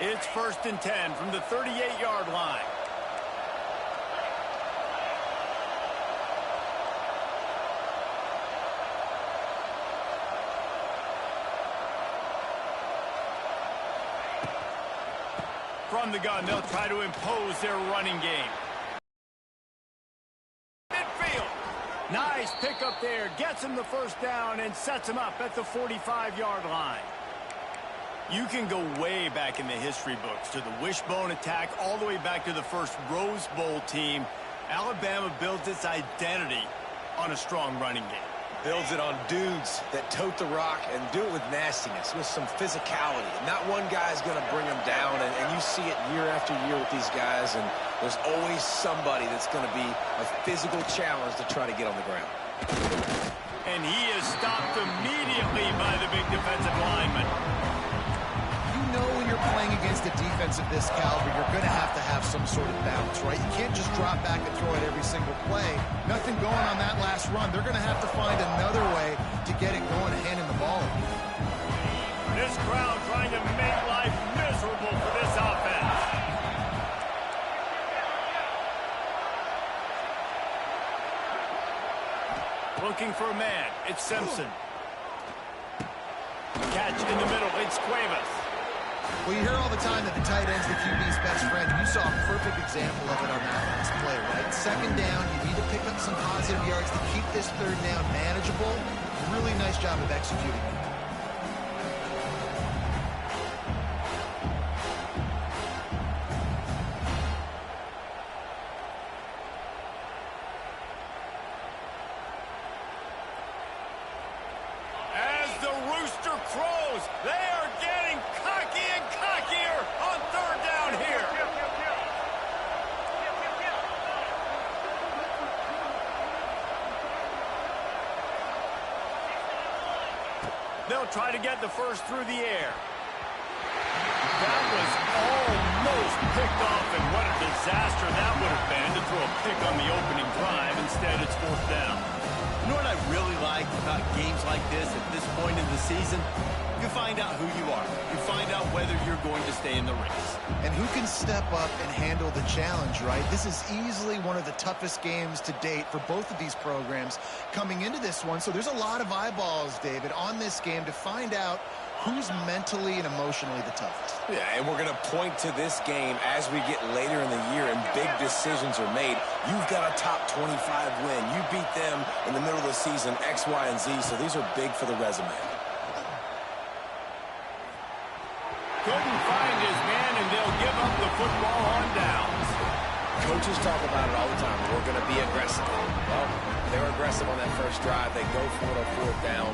It's 1st and 10 from the 38-yard line. From the gun, they'll try to impose their running game. Midfield. Nice pickup there. Gets him the first down and sets him up at the 45-yard line. You can go way back in the history books to the wishbone attack all the way back to the first Rose Bowl team. Alabama builds its identity on a strong running game. Builds it on dudes that tote the rock and do it with nastiness, with some physicality. Not one guy's going to bring them down, and you see it year after year with these guys, and there's always somebody that's going to be a physical challenge to try to get on the ground. And he is stopped immediately by the big defensive lineman. When you're playing against a defense of this caliber, you're going to have some sort of balance, right? You can't just drop back and throw it every single play. Nothing going on that last run. They're going to have to find another way to get it going and handing the ball off. This crowd trying to make life miserable for this offense. Looking for a man. It's Simpson. Catch in the middle. It's Cuevas. Well, you hear all the time that the tight end's the QB's best friend. You saw a perfect example of it on that last play, right? 2nd down, you need to pick up some positive yards to keep this 3rd down manageable. Really nice job of executing. They'll try to get the first through the air. That was almost picked off, and what a disaster that would have been to throw a pick on the opening drive. Instead, it's fourth down. You know what I really like about games like this at this point in the season? You find out who you are. You find out whether you're going to stay in the race. And who can step up and handle the challenge, right? This is easily one of the toughest games to date for both of these programs coming into this one. So there's a lot of eyeballs, David, on this game to find out who's mentally and emotionally the toughest. Yeah, and we're going to point to this game as we get later in the year and big decisions are made. You've got a top 25 win. You beat them in the middle of the season, X, Y, and Z, so these are big for the resume. Couldn't find his man, and they'll give up the football on downs. Coaches talk about it all the time. We're going to be aggressive. Well, they're aggressive on that first drive. They go for it on fourth down.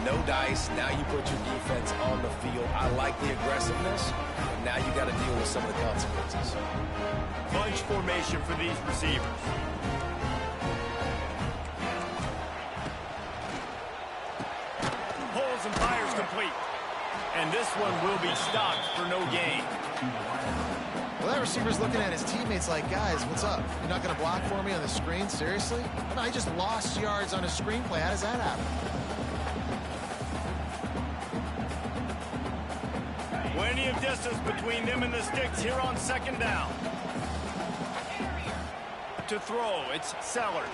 No dice. Now you put your defense on the field. I like the aggressiveness. And now you got to deal with some of the consequences. Bunch formation for these receivers. Pulls and fires complete. And this one will be stopped for no gain. Well, that receiver's looking at his teammates like, guys, what's up? You're not going to block for me on the screen? Seriously? I just lost yards on a screenplay. How does that happen? Plenty of distance between them and the sticks here on second down. To throw, it's Sellers.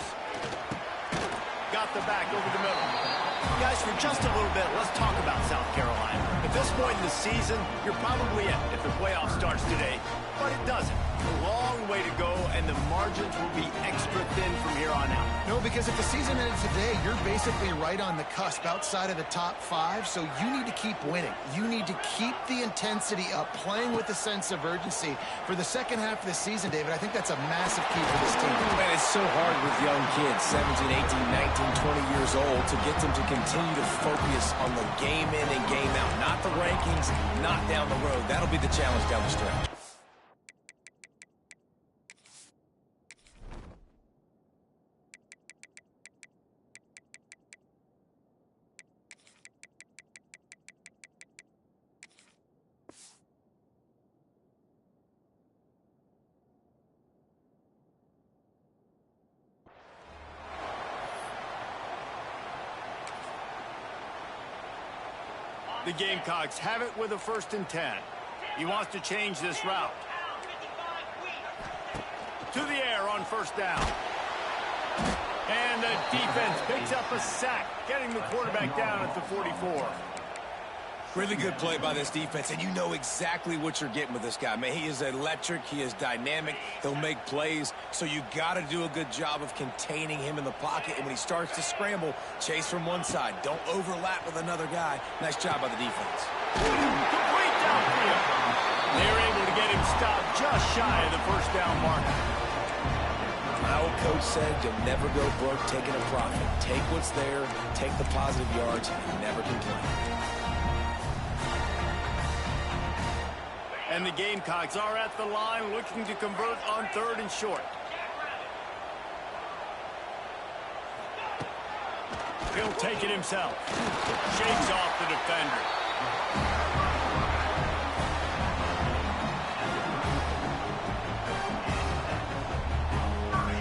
Got the back over the middle. Guys, for just a little bit, let's talk about South Carolina. At this point in the season, you're probably in if the playoff starts today, but it doesn't. A long way to go, and the margins will be extra thin from here on out. No, because if the season ended today, you're basically right on the cusp outside of the top 5, so you need to keep winning. You need to keep the intensity up, playing with a sense of urgency. For the second half of the season, David, I think that's a massive key for this team. Man, it's so hard with young kids, 17, 18, 19, 20 years old, to get them to continue to focus on the game in and game out, not the rankings, not down the road. That'll be the challenge down the stretch. The Gamecocks have it with a 1st and 10. He wants to change this route. To the air on first down. And the defense picks up a sack, getting the quarterback down at the 44. Really good play by this defense, and you know exactly what you're getting with this guy. Man, he is electric. He is dynamic. He'll make plays, so you got to do a good job of containing him in the pocket. And when he starts to scramble, chase from one side. Don't overlap with another guy. Nice job by the defense. Complete downfield. They're able to get him stopped just shy of the first down marker. My old coach said you'll never go broke taking a profit. Take what's there, take the positive yards, and never complain. And the Gamecocks are at the line looking to convert on 3rd and short. He'll take it himself. Shakes off the defender.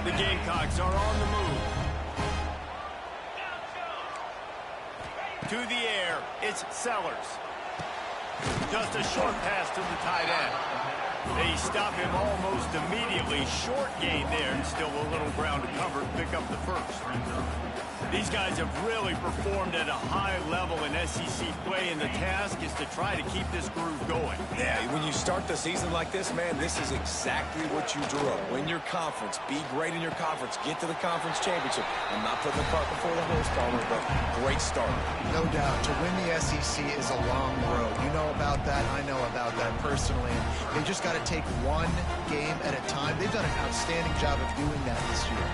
The Gamecocks are on the move. To the air, it's Sellers. Just a short pass to the tight end. They stop him almost immediately. Short gain there, and still a little ground to cover to pick up the first. These guys have really performed at a high level in SEC play, and the task is to try to keep this groove going. Yeah, when you start the season like this, man, this is exactly what you drew up. Win your conference. Be great in your conference. Get to the conference championship. I'm not putting the cart before the horse, Palmer, but great start. No doubt. To win the SEC is a long road. You know about that. I know about that personally. They just got to take one game at a time. They've done an outstanding job of doing that this year.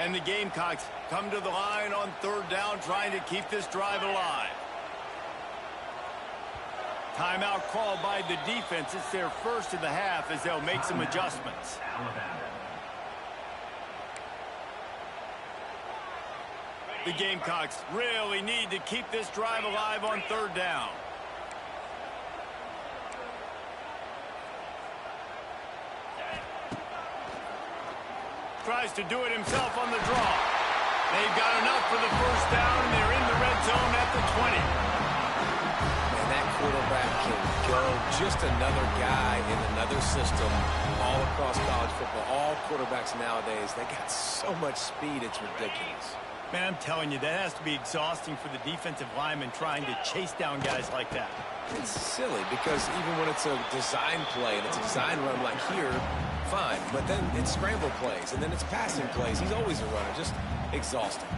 And the Gamecocks come to the line on 3rd down, trying to keep this drive alive. Timeout called by the defense. It's their first of the half as they'll make some adjustments. The Gamecocks really need to keep this drive alive on third down. Tries to do it himself on the draw. They've got enough for the first down, and they're in the red zone at the 20. And that quarterback can go. Just another guy in another system all across college football. All quarterbacks nowadays, they got so much speed, it's ridiculous. Man, I'm telling you, that has to be exhausting for the defensive lineman trying to chase down guys like that. It's silly because even when it's a design play and it's a design run like here, fine. But then it's scramble plays and then it's passing plays. He's always a runner, just exhausting.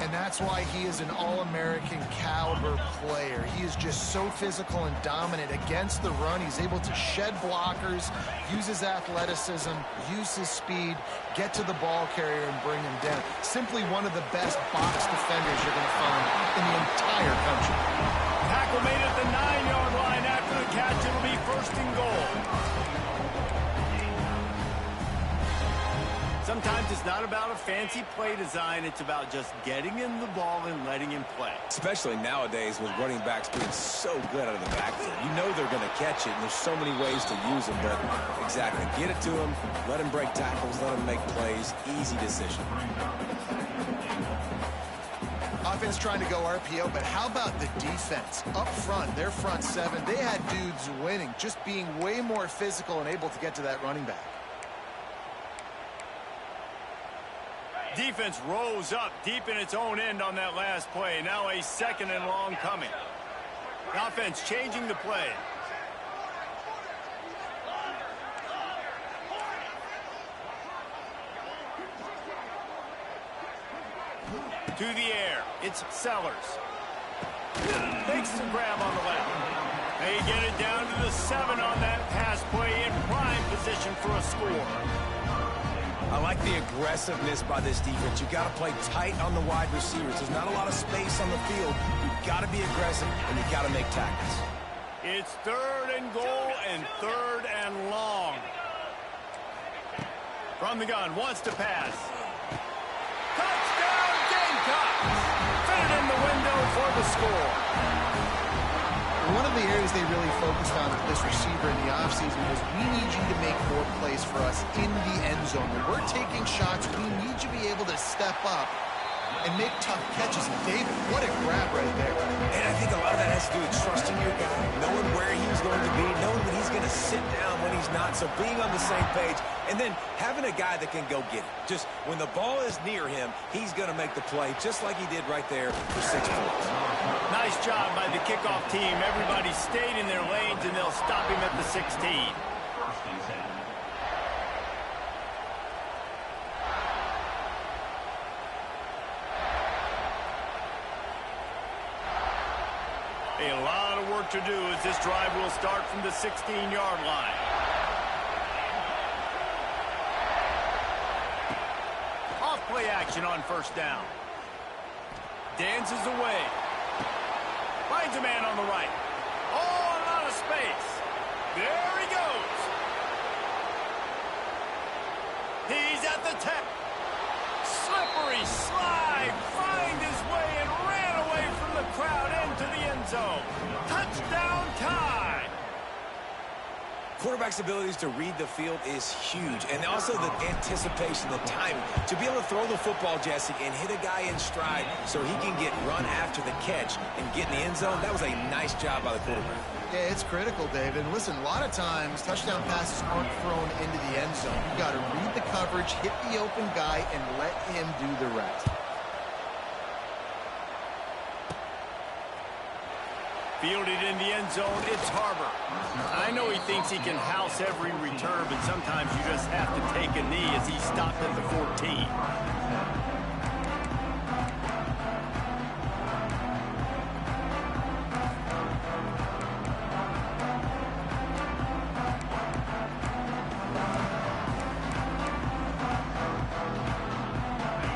And that's why he is an All-American caliber player. He is just so physical and dominant against the run. He's able to shed blockers, use his athleticism, use his speed, get to the ball carrier and bring him down. Simply one of the best box defenders you're going to find in the entire country. Tackle made at the 9-yard line after the catch. It'll be first and goal. Sometimes it's not about a fancy play design. It's about just getting him the ball and letting him play. Especially nowadays with running backs being so good out of the backfield. You know they're going to catch it, and there's so many ways to use them. But exactly, get it to him, let him break tackles, let him make plays. Easy decision. Offense trying to go RPO, but how about the defense? Up front, their front seven, they had dudes winning, just being way more physical and able to get to that running back. Defense rose up deep in its own end on that last play. Now a second and long coming. The offense changing the play. To the air. It's Sellers. Makes the grab on the left. They get it down to the 7 on that pass play in prime position for a score. I like the aggressiveness by this defense. You got to play tight on the wide receivers. There's not a lot of space on the field. You've got to be aggressive, and you've got to make tackles. It's third and goal and third and long. From the gun, wants to pass. Touchdown, Gamecocks! Fit it in the window for the score. One of the areas they really focused on with this receiver in the offseason was we need you to make more plays for us in the end zone. When we're taking shots, we need you to be able to step up and make tough catches. And David, what a grab right there. And I think a lot of that has to do with trusting your guy, knowing where he's going to be, knowing that he's going to sit down when he's not, so being on the same page, and then having a guy that can go get it. Just when the ball is near him, he's going to make the play, just like he did right there for 6 points. Nice job by the kickoff team. Everybody stayed in their lanes, and they'll stop him at the 16. A lot of work to do as this drive will start from the 16-yard line. Off-play action on first down. Dances away. Finds a man on the right. Oh, a lot of space. There he goes. He's at the 10. Slippery slide. Find his way and ran away from the crowd into the end zone. Touchdown time. Quarterback's abilities to read the field is huge, and also the anticipation, the timing. To be able to throw the football, Jesse, and hit a guy in stride so he can get run after the catch and get in the end zone, that was a nice job by the quarterback. Yeah, it's critical, David. Listen, a lot of times touchdown passes aren't thrown into the end zone. You've got to read the coverage, hit the open guy, and let him do the rest. Fielded in the end zone, it's Harbor. I know he thinks he can house every return, but sometimes you just have to take a knee as he stopped at the 14.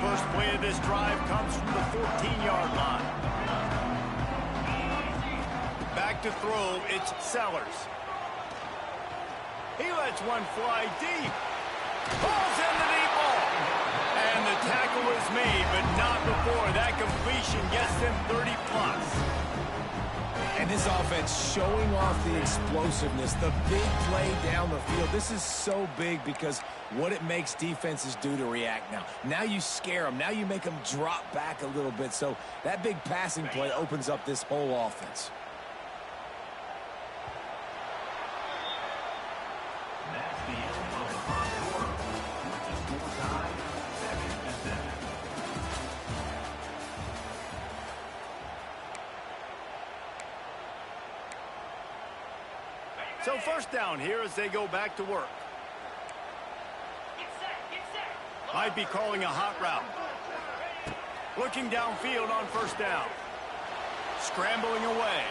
First play of this drive comes from the 14-yard line. Back to throw, it's Sellers. He lets one fly deep. Ball's in the deep ball. And the tackle is made, but not before that completion gets them 30+. And this offense showing off the explosiveness, the big play down the field. This is so big because what it makes defenses do to react now. Now you scare them. Now you make them drop back a little bit. So that big passing play opens up this whole offense. So first down here as they go back to work. Might be calling a hot route. Looking downfield on first down. Scrambling away.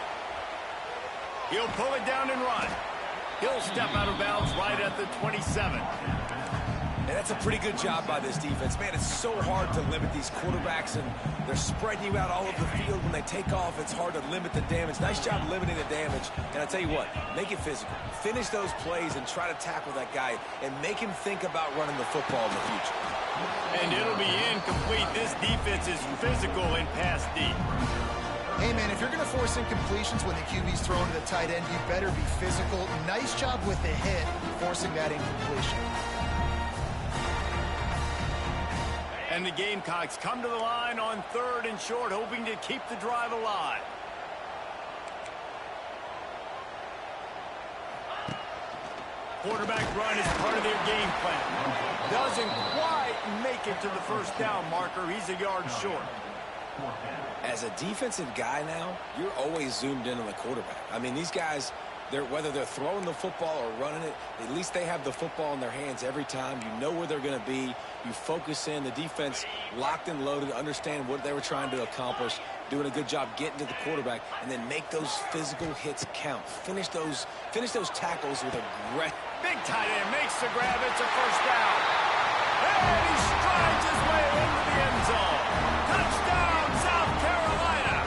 He'll pull it down and run. He'll step out of bounds right at the 27. And that's a pretty good job by this defense. Man, it's so hard to limit these quarterbacks, and they're spreading you out all over the field. When they take off, it's hard to limit the damage. Nice job limiting the damage. And I'll tell you what, make it physical. Finish those plays and try to tackle that guy and make him think about running the football in the future. And it'll be incomplete. This defense is physical and pass deep. Hey, man, if you're going to force incompletions when the QB's thrown to the tight end, you better be physical. Nice job with the hit, forcing that incompletion. And the Gamecocks come to the line on 3rd and short, hoping to keep the drive alive. Quarterback run is part of their game plan. Doesn't quite make it to the first down marker. He's a yard short. As a defensive guy now, you're always zoomed in on the quarterback. I mean, these guys, whether they're throwing the football or running it, at least they have the football in their hands every time. You know where they're going to be. You focus in. The defense locked and loaded, understand what they were trying to accomplish, doing a good job getting to the quarterback, and then make those physical hits count. Finish those tackles with a great... Big tight end makes the grab. It's a first down. And he strides his way into the end zone. Touchdown, South Carolina.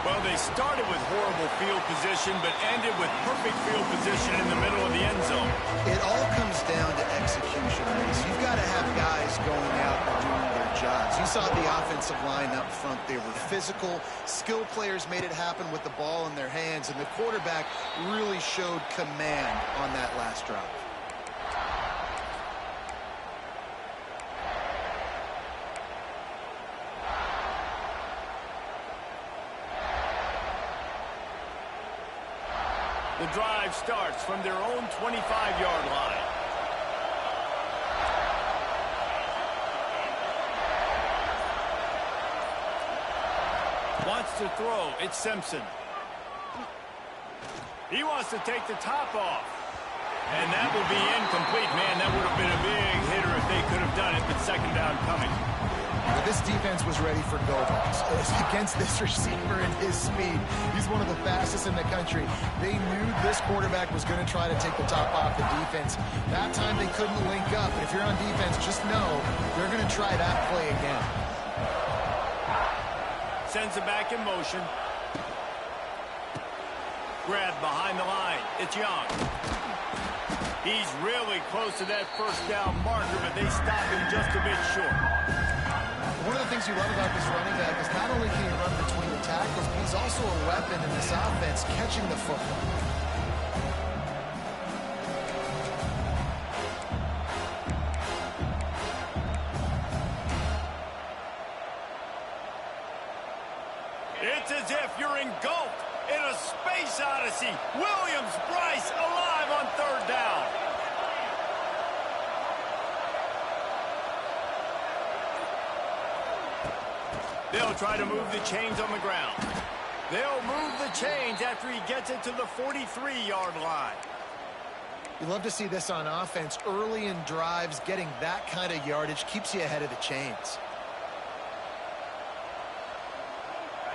Well, they started with horrible field position, but ended with perfect field position in the middle of the end zone. It all comes down to execution, Reese. You've got to have guys going out and doing their jobs. You saw the offensive line up front. They were physical. Skill players made it happen with the ball in their hands, and the quarterback really showed command on that last drive. The drive starts from their own 25-yard line. Wants to throw. It's Simpson. He wants to take the top off. And that will be incomplete. Man, that would have been a big hitter if they could have done it, but second down coming. But this defense was ready for go-balls. Against this receiver and his speed, he's one of the fastest in the country. They knew this quarterback was going to try to take the top off the defense. That time they couldn't link up. But if you're on defense, just know they're going to try that play again. Sends it back in motion. Grab behind the line. It's Young. He's really close to that first down marker, but they stop him just a bit short. One of the things you love about this running back is not only can he run between the tackles, but he's also a weapon in this offense, catching the football. It's as if you're engulfed in a space odyssey. Williams-Brice alive on third down. They'll try to move the chains on the ground. They'll move the chains after he gets it to the 43-yard line. You love to see this on offense. Early in drives, getting that kind of yardage keeps you ahead of the chains.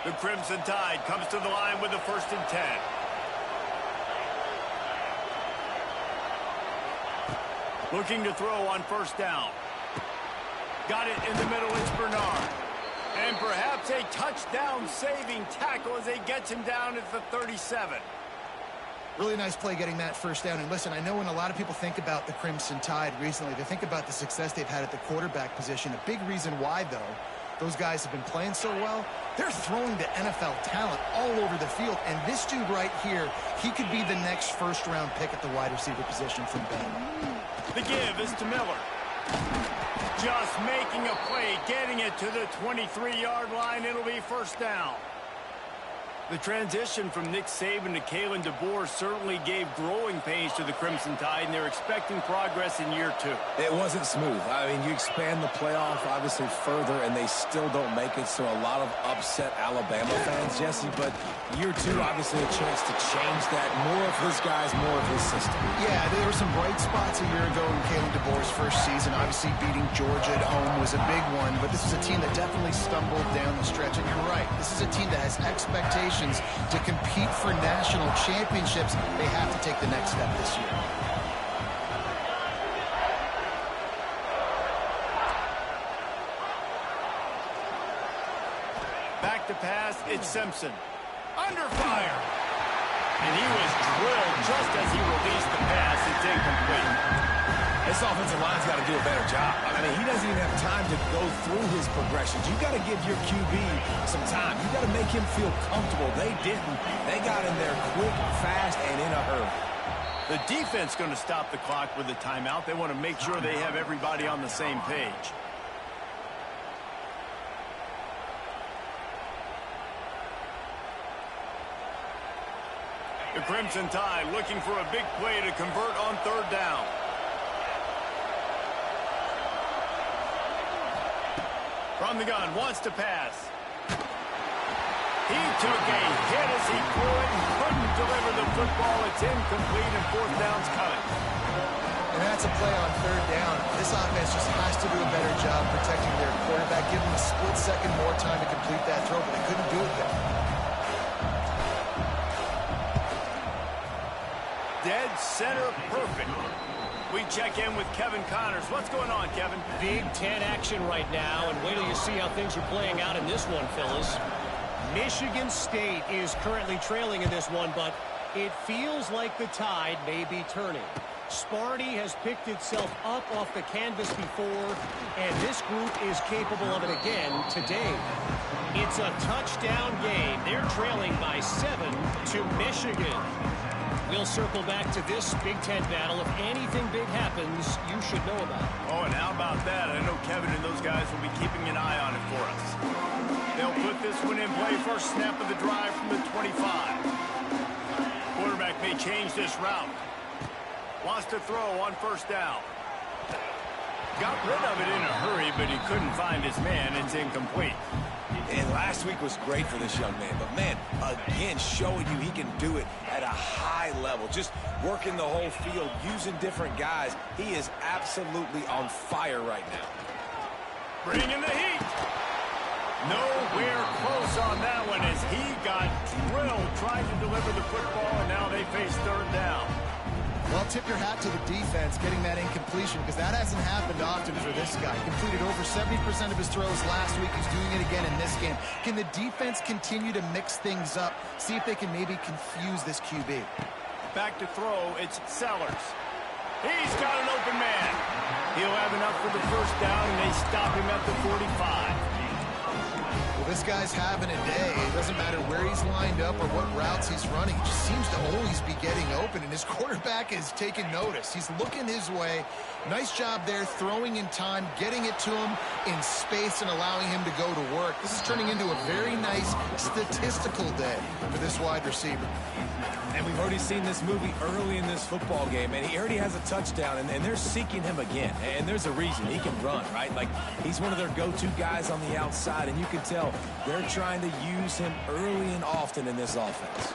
The Crimson Tide comes to the line with a 1st and 10. Looking to throw on first down. Got it in the middle. It's Bernard. And perhaps a touchdown-saving tackle as they get him down at the 37. Really nice play getting that first down. And listen, I know when a lot of people think about the Crimson Tide recently, they think about the success they've had at the quarterback position. A big reason why, though, those guys have been playing so well, they're throwing to NFL talent all over the field. And this dude right here, he could be the next first-round pick at the wide receiver position from Bama. The give is to Miller. Just making a play, getting it to the 23-yard line. It'll be first down. The transition from Nick Saban to Kalen DeBoer certainly gave growing pains to the Crimson Tide, and they're expecting progress in year 2. It wasn't smooth. I mean, you expand the playoff, obviously, further, and they still don't make it, so a lot of upset Alabama fans, Jesse, but year 2, obviously, a chance to change that. More of his guys, more of his system. Yeah, there were some bright spots a year ago in Kalen DeBoer's first season. Obviously, beating Georgia at home was a big one, but this is a team that definitely stumbled down the stretch, and you're right. This is a team that has expectations to compete for national championships. They have to take the next step this year. Back to pass, it's Simpson. Under fire. And he was drilled just as he released the pass. It's incomplete. This offensive line's got to do a better job. I mean, he doesn't even have time to go through his progressions. You got to give your QB some time. You got to make him feel comfortable. They didn't. They got in there quick, fast, and in a hurry. The defense going to stop the clock with a timeout. They want to make sure they have everybody on the same page. The Crimson Tide looking for a big play to convert on third down. From the gun, wants to pass. He took a hit as he could, couldn't deliver the football. It's incomplete, and fourth down's coming. And that's a play on third down. This offense just has to do a better job protecting their quarterback, give him a split second more time to complete that throw, but they couldn't do it there. Dead center perfect. We check in with Kevin Connors. What's going on, Kevin? Big Ten action right now, and wait till you see how things are playing out in this one, fellas. Michigan State is currently trailing in this one, but it feels like the tide may be turning. Sparty has picked itself up off the canvas before, and this group is capable of it again today. It's a touchdown game. They're trailing by 7 to Michigan. We'll circle back to this Big Ten battle. If anything big happens, you should know about it. Oh, and how about that? I know Kevin and those guys will be keeping an eye on it for us. They'll put this one in play. First snap of the drive from the 25. Quarterback may change this route. Wants to throw on first down. Got rid of it in a hurry, but he couldn't find his man. It's incomplete. And last week was great for this young man. But, man, again, showing you he can do it at a high level. Just working the whole field, using different guys. He is absolutely on fire right now. Bringing the heat. Nowhere close on that one as he got drilled trying to deliver the football, and now they face third down. Well, tip your hat to the defense getting that incompletion, because that hasn't happened often for this guy. Completed over 70% of his throws last week. He's doing it again in this game. Can the defense continue to mix things up, see if they can maybe confuse this QB? Back to throw, it's Sellers. He's got an open man. He'll have enough for the first down, and they stop him at the 45. Well, this guy's having a day. It doesn't matter where he's lined up or what routes he's running. He just seems to always be getting open, and his quarterback is taking notice. He's looking his way. Nice job there, throwing in time, getting it to him in space and allowing him to go to work. This is turning into a very nice statistical day for this wide receiver. And we've already seen this movie early in this football game, and he already has a touchdown, and they're seeking him again. And there's a reason. He can run, right? Like, he's one of their go-to guys on the outside, and you can tell they're trying to use him early and often in this offense.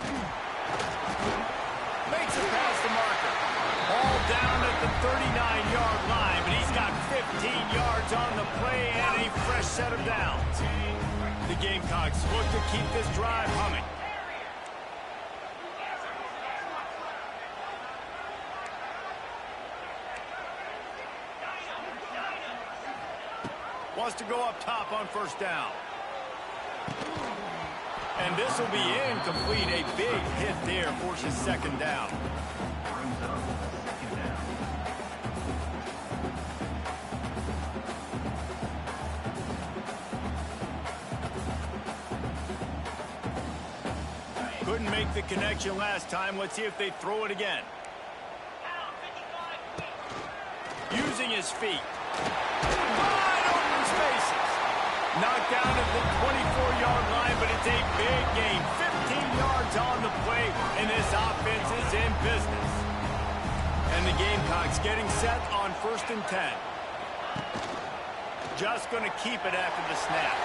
Makes it past the marker. Ball down at the 39-yard line, but he's got 15 yards on the play and a fresh set of downs. The Gamecocks look to keep this drive humming. Wants to go up top on first down. And this will be incomplete. A big hit there forces second down. Couldn't make the connection last time. Let's see if they throw it again. Using his feet. Wide open spaces. Knocked down at the 24-yard line, but it's a big gain. 15 yards on the play, and this offense is in business. And the Gamecocks getting set on 1st and 10. Just going to keep it after the snap.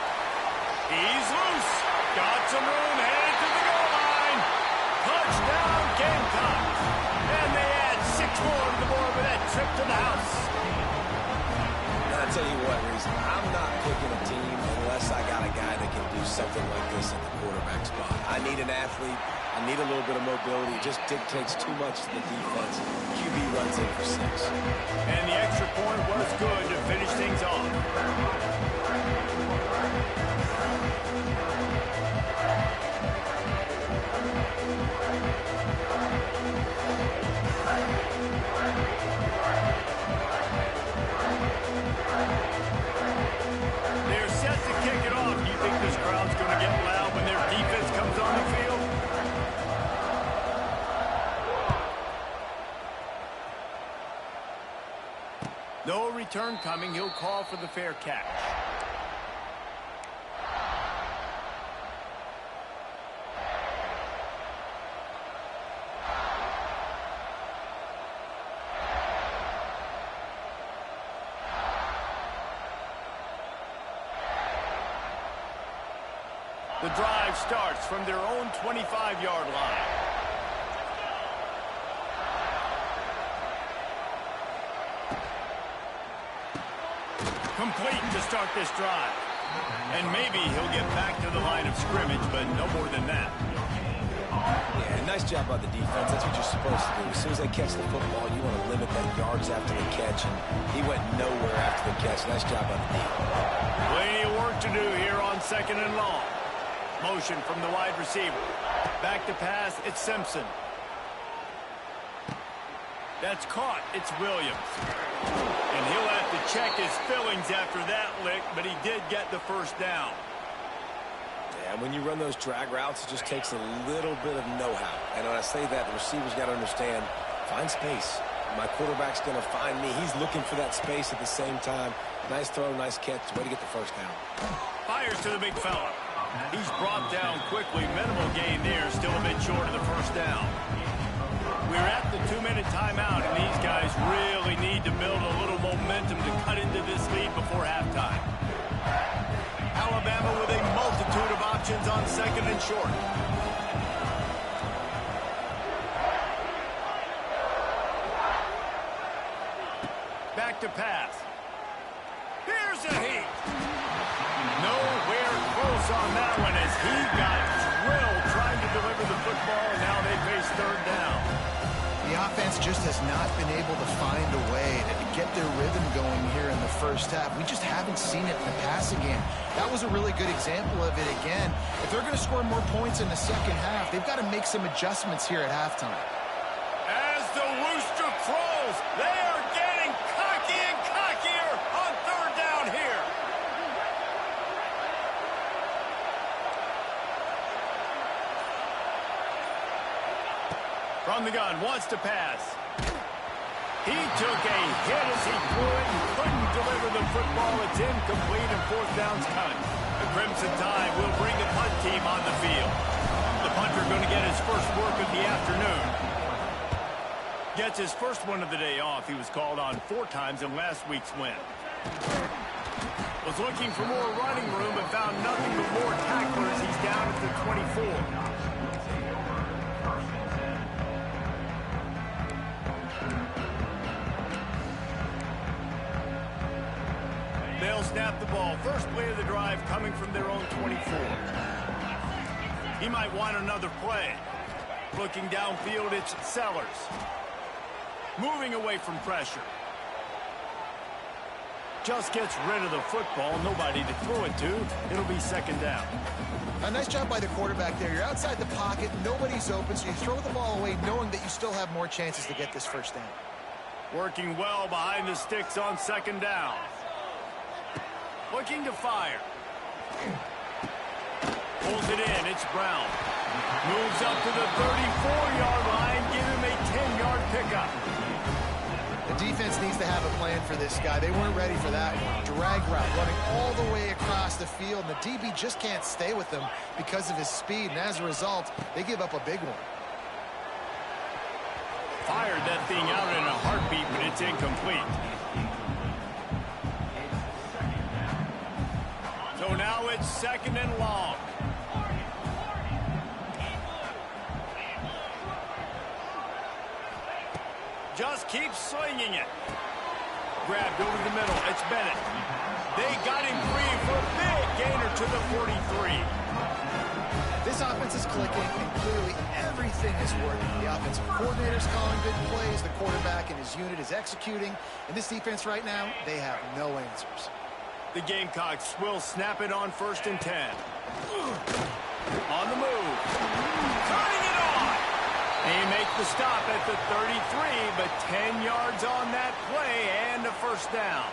He's loose. Got some room, headed to the goal line. Touchdown, Gamecocks. And they add 6 more to the board with that trip to the house. I'll tell you what, Reese, I'm not picking a team unless I got a guy that can do something like this at the quarterback spot. I need an athlete. I need a little bit of mobility. It just dictates too much to the defense. QB runs in for 6. And the extra point was good to finish things off. They're set to kick it off. You think this crowd's going to get loud when their defense comes on the field? No return coming. He'll call for the fair catch. The drive starts from their own 25-yard line. Complete to start this drive. And maybe he'll get back to the line of scrimmage, but no more than that. Yeah, nice job by the defense. That's what you're supposed to do. As soon as they catch the football, you want to limit that yards after the catch, and he went nowhere after the catch. Nice job by the defense. Plenty of work to do here on 2nd and long. Motion from the wide receiver. Back to pass, it's Simpson. That's caught, it's Williams. And he'll have to check his fillings after that lick, but he did get the first down. Yeah, when you run those drag routes, it just takes a little bit of know-how. And when I say that, the receiver's got to understand, find space. My quarterback's going to find me. He's looking for that space at the same time. Nice throw, nice catch. Way to get the first down. Fires to the big fella. He's brought down quickly. Minimal gain there. Still a bit short of the first down. We're at the 2-minute timeout, and these guys really need to build a little momentum to cut into this lead before halftime. Alabama with a multitude of options on 2nd and short. Back to pass. Here's a heat. Nowhere close on that one as he got drilled trying to deliver the football, and now they face 3rd down. The offense just has not been able to find a way to get their rhythm going here in the first half. We just haven't seen it in the passing game. That was a really good example of it again. If they're going to score more points in the second half, they've got to make some adjustments here at halftime. As the rooster crows, they are getting cocky and cockier on 3rd down here. From the gun, wants to pass. He took a hit as he threw it and couldn't deliver the football. It's incomplete and 4th down's cut. The Crimson Tide will bring the punt team on the field. The punter going to get his first work of the afternoon. Gets his first one of the day off. He was called on 4 times in last week's win. Was looking for more running room but found nothing but more tacklers. He's down at the 24. They'll snap the ball. First play of the drive coming from their own 24. He might want another play. Looking downfield, it's Sellers. Moving away from pressure. Just gets rid of the football, nobody to throw it to. It'll be second down. A nice job by the quarterback there. You're outside the pocket, nobody's open, so you throw the ball away knowing that you still have more chances to get this first down. Working well behind the sticks on second down. Looking to fire. Pulls it in, it's Brown. Moves up to the 34-yard line, give him a 10-yard pickup. The defense needs to have a plan for this guy. They weren't ready for that one. Drag route, running all the way across the field, and the DB just can't stay with him because of his speed, and as a result, they give up a big one. Fired that thing out in a heartbeat, but it's incomplete. So now it's second and long. Just keeps slinging it. Grabbed over the middle. It's Bennett. They got him free for a big gainer to the 43. This offense is clicking, and clearly everything is working. The offensive coordinator's calling good plays. The quarterback and his unit is executing. And this defense right now, they have no answers. The Gamecocks will snap it on first and 10. On the move. Turning it on. They make the stop at the 33, but 10 yards on that play and a first down.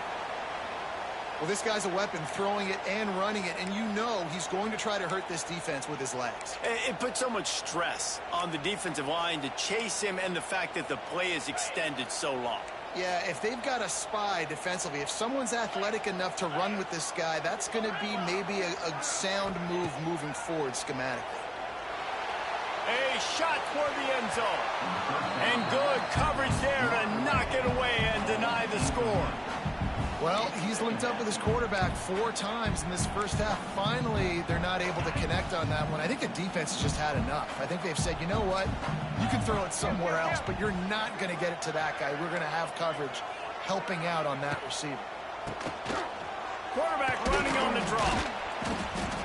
Well, this guy's a weapon, throwing it and running it, and you know he's going to try to hurt this defense with his legs. It puts so much stress on the defensive line to chase him and the fact that the play is extended so long. Yeah, if they've got a spy defensively, if someone's athletic enough to run with this guy, that's going to be maybe a sound move moving forward schematically. A shot toward the end zone. And good coverage there to knock it away and deny the score. Well, he's linked up with his quarterback 4 times in this first half. Finally, they're not able to connect on that one. I think the defense has just had enough. I think they've said, you know what? You can throw it somewhere else, but you're not going to get it to that guy. We're going to have coverage helping out on that receiver. Quarterback running on the draw.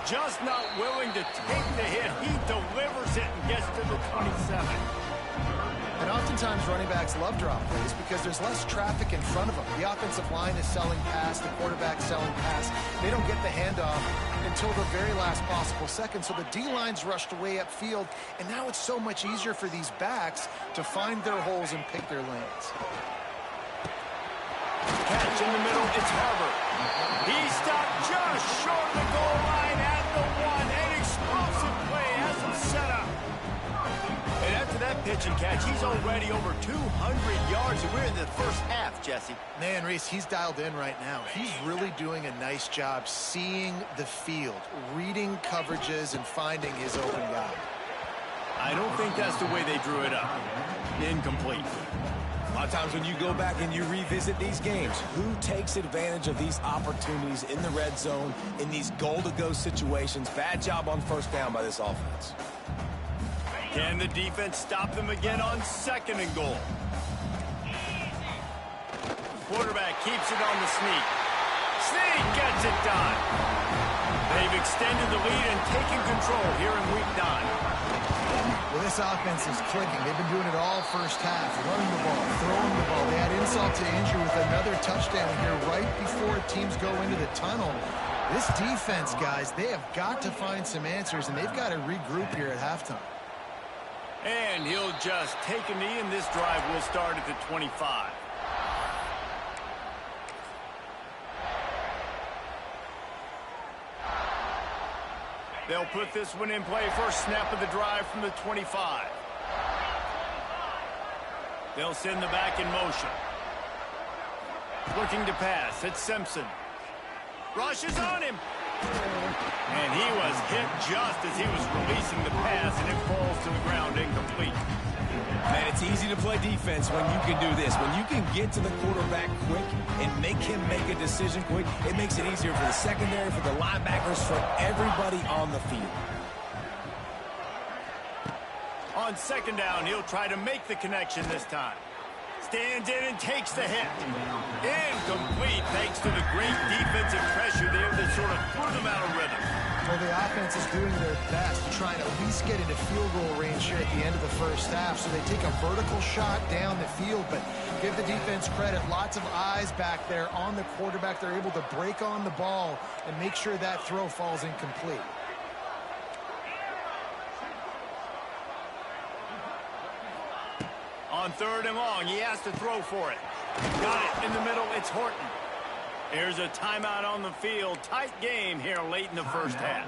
Just not willing to take the hit. He delivers it and gets to the 27. And oftentimes running backs love drop plays because there's less traffic in front of them. The offensive line is selling pass, the quarterback's selling pass. They don't get the handoff until the very last possible second. So the D-line's rushed away upfield, and now it's so much easier for these backs to find their holes and pick their lanes. Catch in the middle, it's Harvard. He stopped just short of the goal line at the 1. An explosive play has him set up. And after that pitch and catch, he's already over 200 yards, and we're in the first half, Jesse. Man, Reese, he's dialed in right now. He's really doing a nice job seeing the field, reading coverages, and finding his open guy. I don't think that's the way they drew it up. Incomplete. A lot of times when you go back and you revisit these games, who takes advantage of these opportunities in the red zone, in these goal-to-go situations? Bad job on first down by this offense. Can the defense stop them again on second and goal? Quarterback keeps it on the sneak. Sneak gets it done. They've extended the lead and taken control here in week 9. Well, this offense is clicking. They've been doing it all first half, running the ball, throwing the ball. They had insult to injury with another touchdown here right before teams go into the tunnel. This defense, guys, they have got to find some answers, and they've got to regroup here at halftime. And he'll just take a knee, and this drive will start at the 25. They'll put this one in play. First snap of the drive from the 25. They'll send the back in motion. Looking to pass. It's Simpson. Rushes on him. And he was hit just as he was releasing the pass, and it falls to the ground incomplete. Man, it's easy to play defense when you can do this. When you can get to the quarterback quick and make him make a decision quick, it makes it easier for the secondary, for the linebackers, for everybody on the field. On second down, he'll try to make the connection this time. Stands in and takes the hit. Incomplete thanks to the great defensive pressure there that sort of threw them out of rhythm. Well, the offense is doing their best to try and at least get into field goal range here at the end of the first half. So they take a vertical shot down the field, but give the defense credit. Lots of eyes back there on the quarterback. They're able to break on the ball and make sure that throw falls incomplete. On 3rd and long, he has to throw for it. Got it in the middle. It's Horton. Here's a timeout on the field. Tight game here late in the first half.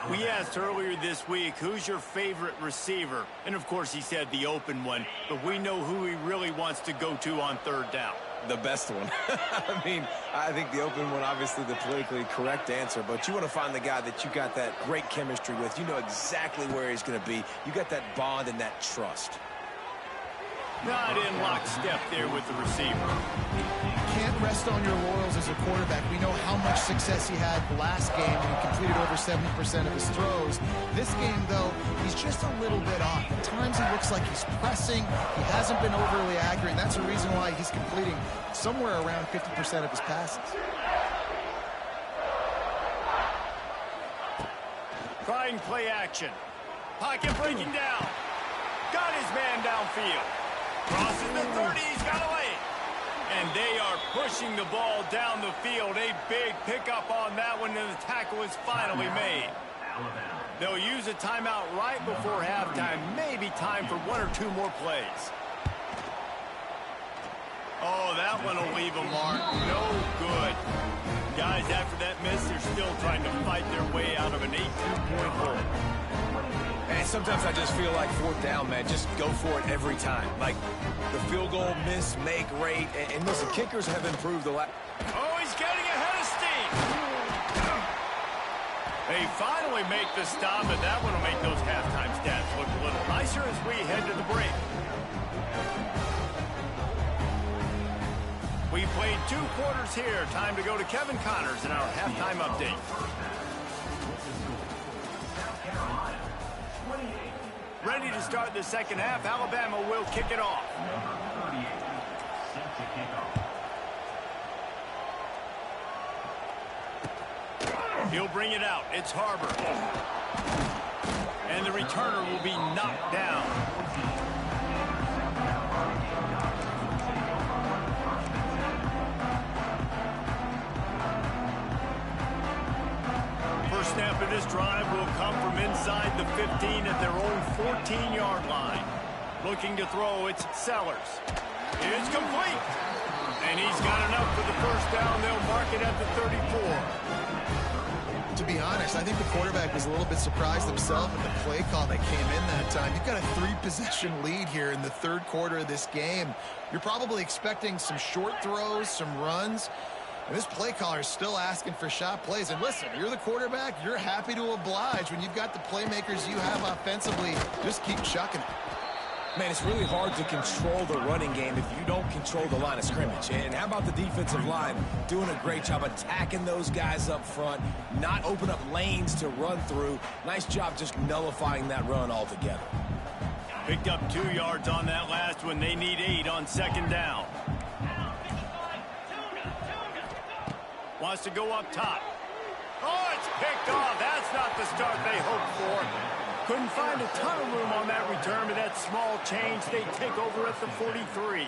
We asked earlier this week, who's your favorite receiver? And, of course, he said the open one. But we know who he really wants to go to on 3rd down. The best one. I mean, I think the open one, obviously the politically correct answer, but you want to find the guy that you got that great chemistry with. You know exactly where he's going to be. You got that bond and that trust. Not in lockstep there with the receiver. Can't rest on your laurels as a quarterback. We know how much success he had last game when he completed over 70% of his throws. This game, though, he's just a little bit off. At times he looks like he's pressing. He hasn't been overly accurate, and that's the reason why he's completing somewhere around 50% of his passes. Trying play action. Pocket breaking down. Got his man downfield. Crosses the 30, he's got a lane. And they are pushing the ball down the field. A big pickup on that one, and the tackle is finally made. They'll use a timeout right before halftime. Maybe time for 1 or 2 more plays. Oh, that one will leave a mark. No good. Guys, after that miss, they're still trying to fight their way out of an 18-point hole. And sometimes I just feel like 4th down, man, just go for it every time. Like the field goal miss, make rate. And listen, kickers have improved a lot. Oh, he's getting ahead of steam. They finally make the stop, and that one will make those halftime stats look a little nicer as we head to the break. We played 2 quarters here. Time to go to Kevin Connors in our halftime update. Ready to start the second half. Alabama will kick it off. He'll bring it out. It's Harbor. And the returner will be knocked down. First snap of this drive will come from inside the 15 at their own 14-yard line. Looking to throw, it's Sellers. It's complete. And he's got enough for the first down. They'll mark it at the 34. To be honest, I think the quarterback was a little bit surprised himself at the play call that came in that time. You've got a 3-possession lead here in the 3rd quarter of this game. You're probably expecting some short throws, some runs. And this play caller is still asking for shot plays. And listen, you're the quarterback. You're happy to oblige. When you've got the playmakers you have offensively, just keep chucking it. Man, it's really hard to control the running game if you don't control the line of scrimmage. And how about the defensive line doing a great job attacking those guys up front, not open up lanes to run through. Nice job just nullifying that run altogether. Picked up 2 yards on that last one. They need 8 on 2nd down. Wants to go up top. Oh, it's picked off. That's not the start they hoped for. Couldn't find a ton of room on that return, but that small change, they take over at the 43.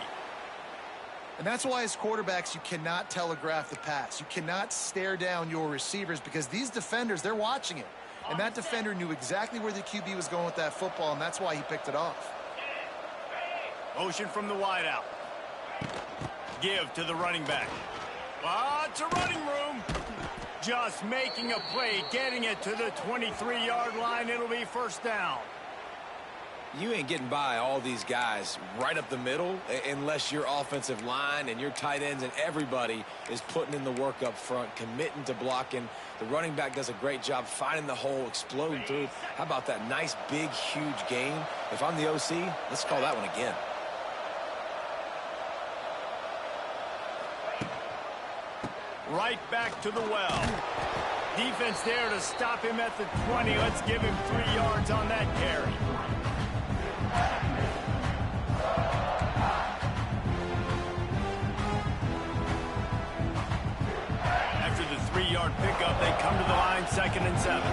And that's why as quarterbacks, you cannot telegraph the pass. You cannot stare down your receivers because these defenders, they're watching it. And that defender knew exactly where the QB was going with that football, and that's why he picked it off. Motion from the wideout. Give to the running back. Lots of running room. Just making a play, getting it to the 23-yard line. It'll be first down. You ain't getting by all these guys right up the middle unless your offensive line and your tight ends and everybody is putting in the work up front, committing to blocking. The running back does a great job finding the hole, exploding through. How about that nice, big, huge game? If I'm the OC, let's call that one again. Right back to the well. Defense there to stop him at the 20. Let's give him 3 yards on that carry. After the 3-yard pickup, they come to the line 2nd and 7.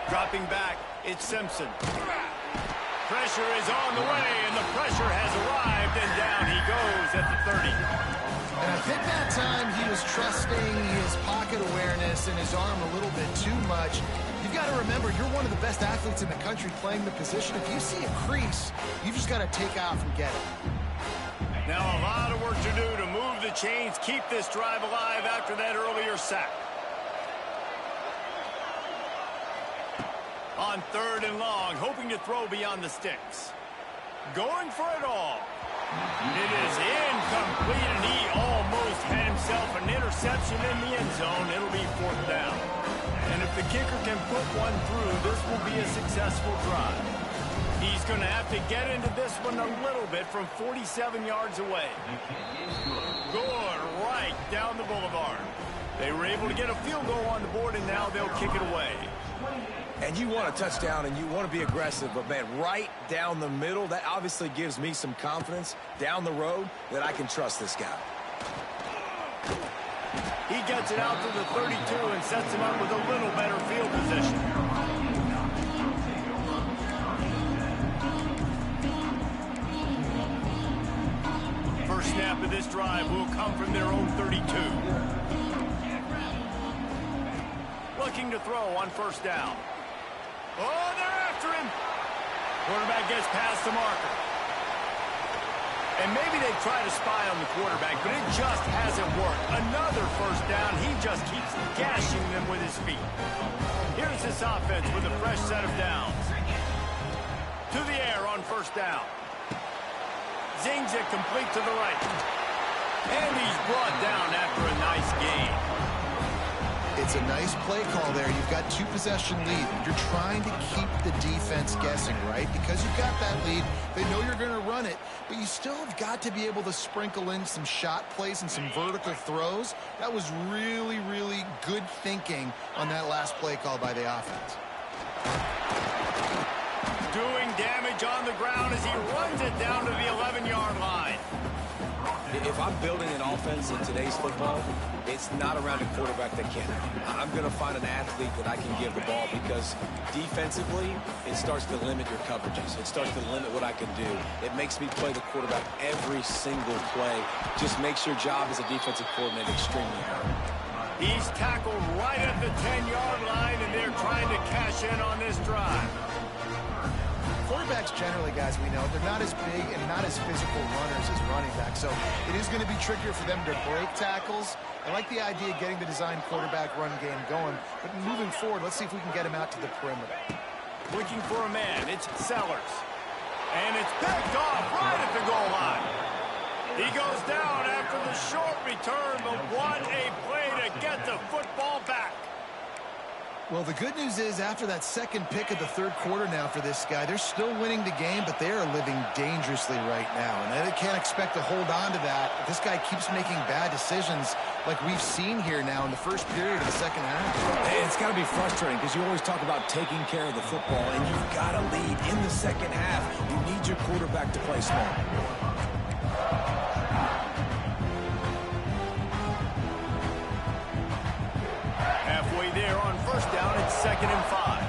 Dropping back, it's Simpson. Pressure is on the way, and the pressure has arrived, and down he goes at the 30. And I think that time he was trusting his pocket awareness and his arm a little bit too much. You've got to remember, you're one of the best athletes in the country playing the position. If you see a crease, you've just got to take off and get it. Now a lot of work to do to move the chains, keep this drive alive after that earlier sack. On 3rd and long, hoping to throw beyond the sticks. Going for it all. It is incomplete, and he almost had himself an interception in the end zone. It'll be 4th down. And if the kicker can put one through, this will be a successful drive. He's going to have to get into this one a little bit from 47 yards away. Good, right down the boulevard. They were able to get a field goal on the board, and now they'll kick it away. And you want a touchdown, and you want to be aggressive, but, man, right down the middle, that obviously gives me some confidence down the road that I can trust this guy. He gets it out to the 32 and sets him up with a little better field position. First snap of this drive will come from their own 32. Looking to throw on 1st down. Oh, they're after him. Quarterback gets past the marker. And maybe they try to spy on the quarterback, but it just hasn't worked. Another 1st down. He just keeps gashing them with his feet. Here's this offense with a fresh set of downs. To the air on 1st down. Zings it complete to the right. And he's brought down after a nice gain. It's a nice play call there. You've got 2-possession lead. You're trying to keep the defense guessing, right? Because you've got that lead, they know you're going to run it, but you still have got to be able to sprinkle in some shot plays and some vertical throws. That was really, really good thinking on that last play call by the offense. Doing damage on the ground as he runs it down to the 11-yard line. If I'm building an offense in today's football, it's not around a quarterback that can. I'm going to find an athlete that I can give the ball, because defensively, it starts to limit your coverages. It starts to limit what I can do. It makes me play the quarterback every single play. Just makes your job as a defensive coordinator extremely hard. He's tackled right at the 10-yard line, and they're trying to cash in on this drive. Quarterbacks generally, guys, we know, they're not as big and not as physical runners as running backs, so it is going to be trickier for them to break tackles. I like the idea of getting the design quarterback run game going, but moving forward, let's see if we can get him out to the perimeter. Looking for a man, it's Sellers. And it's picked off right at the goal line. He goes down after the short return, but what a play to get the football back. Well, the good news is after that second pick of the 3rd quarter now for this guy, they're still winning the game, but they are living dangerously right now. And they can't expect to hold on to that if this guy keeps making bad decisions like we've seen here now in the first period of the second half. And it's got to be frustrating, because you always talk about taking care of the football, and you've got to lead in the second half. You need your quarterback to play smart. Halfway there on 1st down, it's 2nd and 5.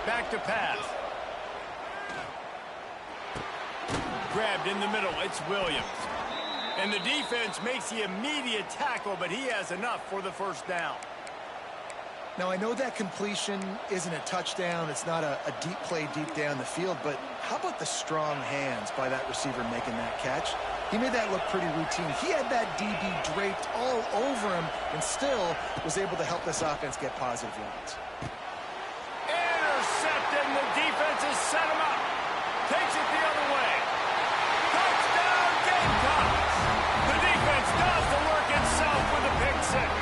Back to pass. Grabbed in the middle, it's Williams. And the defense makes the immediate tackle, but he has enough for the 1st down. Now, I know that completion isn't a touchdown. It's not a deep play deep down the field, but how about the strong hands by that receiver making that catch? He made that look pretty routine. He had that DB draped all over him and still was able to help this offense get positive yards. Intercepted, and the defense has set him up. Takes it the other way. Touchdown, Gamecocks! The defense does the work itself with a pick 6.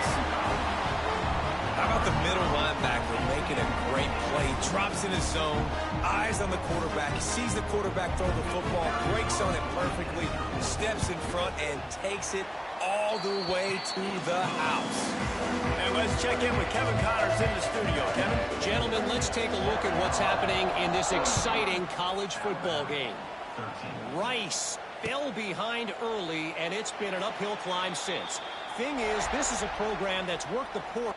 How about the middle linebacker making a great play? Drops in his zone, eyes on the quarterback, sees the quarterback throw the football, breaks on it perfectly, steps in front, and takes it all the way to the house. And let's check in with Kevin Connors in the studio. Kevin? Gentlemen, let's take a look at what's happening in this exciting college football game. Rice fell behind early, and it's been an uphill climb since. Thing is, this is a program that's worked the court.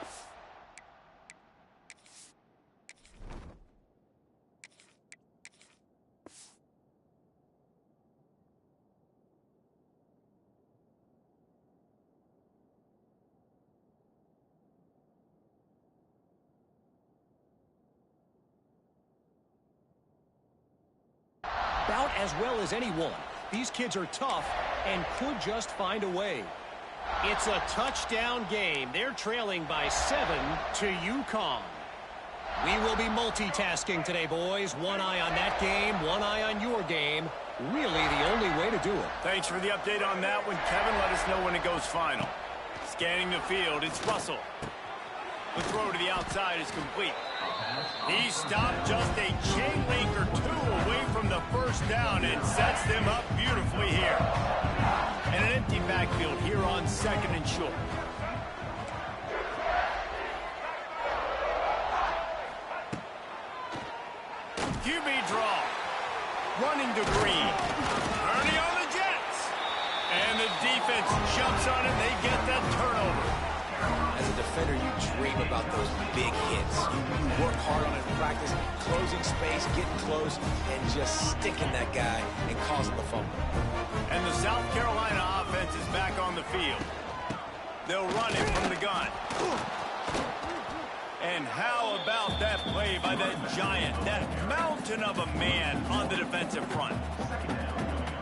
About as well as anyone. These kids are tough and could just find a way. It's a touchdown game. They're trailing by 7 to UConn. We will be multitasking today, boys. One eye on that game, one eye on your game. Really the only way to do it. Thanks for the update on that one, Kevin. Let us know when it goes final. Scanning the field, it's Russell. The throw to the outside is complete. He stopped just a chain link or two away from the first down and sets them up beautifully here. And an empty backfield here on 2nd and short. QB draw. Running to Green. Early on the Jets. And the defense jumps on it. They get that turnover. As a defender, you dream about those big hits. You work hard on it in practice, closing space, getting close, and just sticking that guy and causing the fumble. And the South Carolina offense is back on the field. They'll run it from the gun. And how about that play by that giant, that mountain of a man on the defensive front?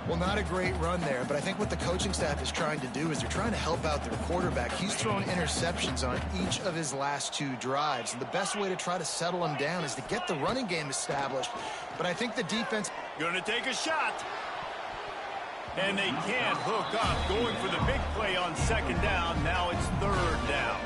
Well, not a great run there, but I think what the coaching staff is trying to do is they're trying to help out their quarterback. He's thrown interceptions on each of his last 2 drives, and the best way to try to settle him down is to get the running game established. But I think the defense... Gonna take a shot. And they can't hook up. Going for the big play on 2nd down. Now it's 3rd down.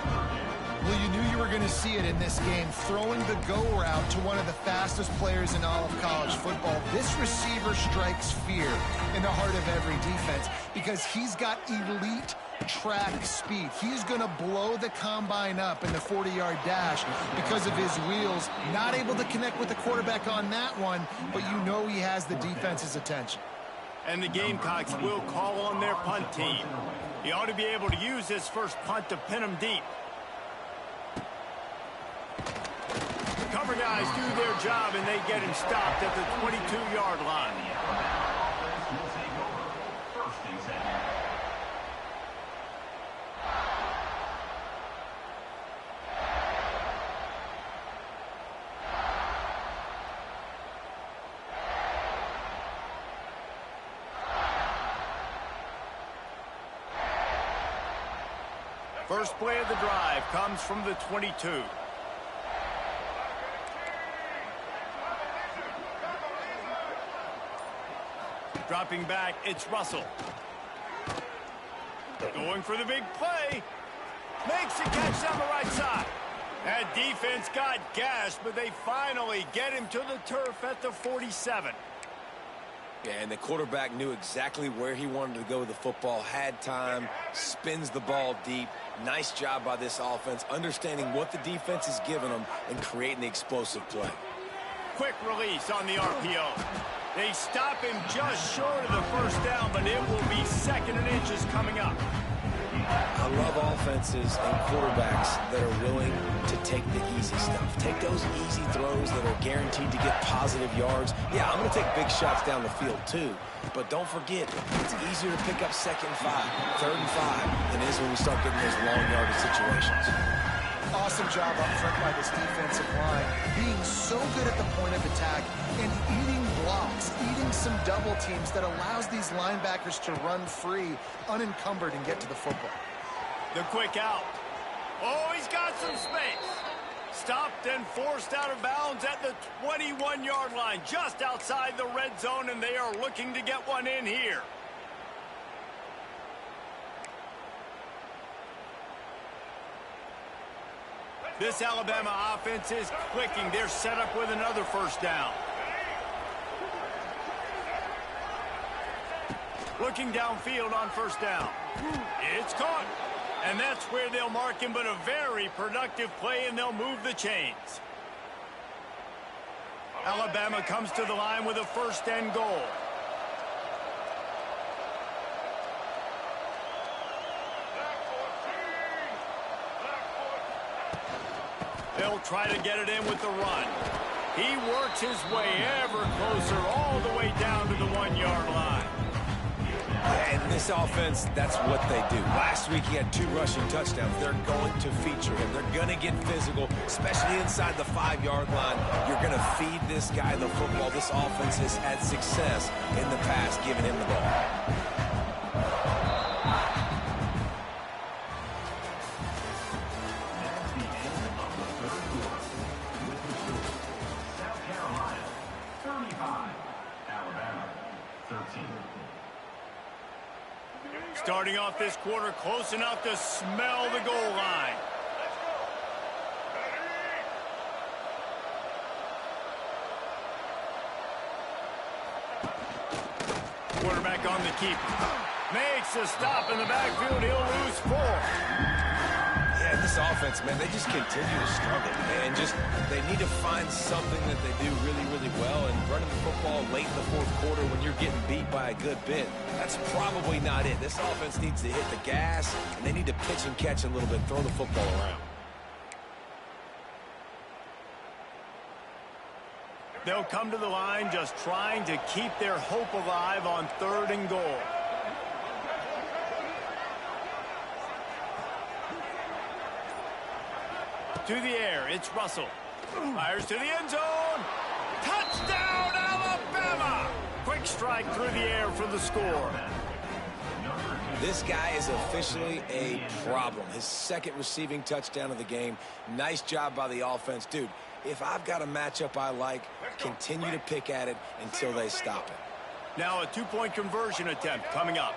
Well, you knew you were going to see it in this game, throwing the go route to one of the fastest players in all of college football. This receiver strikes fear in the heart of every defense because he's got elite track speed. He's going to blow the combine up in the 40-yard dash because of his wheels. Not able to connect with the quarterback on that one, but you know he has the defense's attention. And the Gamecocks will call on their punt team. He ought to be able to use his first punt to pin him deep. Cover guys do their job, and they get him stopped at the 22-yard line. First play of the drive comes from the 22. Dropping back, it's Russell. Going for the big play. Makes the catch down the right side. That defense got gashed, but they finally get him to the turf at the 47. Yeah, and the quarterback knew exactly where he wanted to go with the football, had time, spins the ball deep. Nice job by this offense, understanding what the defense is giving them and creating the explosive play. Quick release on the RPO. They stop him just short of the first down, but it will be 2nd and inches coming up. I love offenses and quarterbacks that are willing to take the easy stuff. Take those easy throws that are guaranteed to get positive yards. Yeah, I'm going to take big shots down the field too. But don't forget, it's easier to pick up 2nd and 5, 3rd and 5 than it is when we start getting those long yardage situations. Awesome job up front by this defensive line, being so good at the point of attack and eating blocks, eating some double teams that allows these linebackers to run free, unencumbered, and get to the football. The quick out. Oh, he's got some space. Stopped and forced out of bounds at the 21-yard line, just outside the red zone, and they are looking to get one in here. This Alabama offense is clicking. They're set up with another first down. Looking downfield on first down. It's caught. And that's where they'll mark him, but a very productive play, and they'll move the chains. Alabama comes to the line with a 1st and goal. They'll try to get it in with the run. He works his way ever closer all the way down to the 1-yard line. And this offense, that's what they do. Last week he had 2 rushing touchdowns. They're going to feature him. They're going to get physical, especially inside the 5-yard line. You're going to feed this guy the football. This offense has had success in the past giving him the ball. Starting off this quarter close enough to smell the goal line. Quarterback on the keep. Makes a stop in the backfield. He'll lose 4. Yeah, this offense, man, they just continue to struggle. And they need to find something that they do really, really well. And running the football late in the 4th quarter when you're getting beat by a good bit, that's probably not it. This offense needs to hit the gas, and they need to pitch and catch a little bit, throw the football around. They'll come to the line just trying to keep their hope alive on 3rd and goal. To the air, it's Russell. Fires to the end zone. Touchdown, Alabama! Quick strike through the air for the score. This guy is officially a problem. His 2nd receiving touchdown of the game. Nice job by the offense. Dude, if I've got a matchup I like, continue to pick at it until they stop it. Now a 2-point conversion attempt coming up.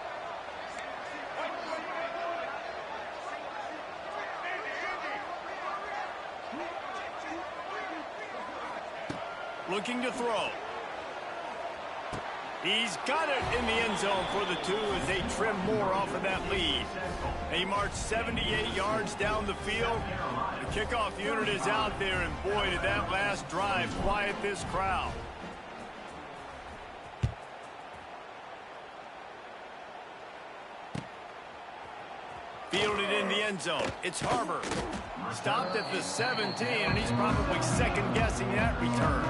Looking to throw. He's got it in the end zone for the 2 as they trim more off of that lead. He marched 78 yards down the field. The kickoff unit is out there, and boy, did that last drive quiet this crowd. Fielded in the end zone. It's Harbor. Stopped at the 17, and he's probably second-guessing that return.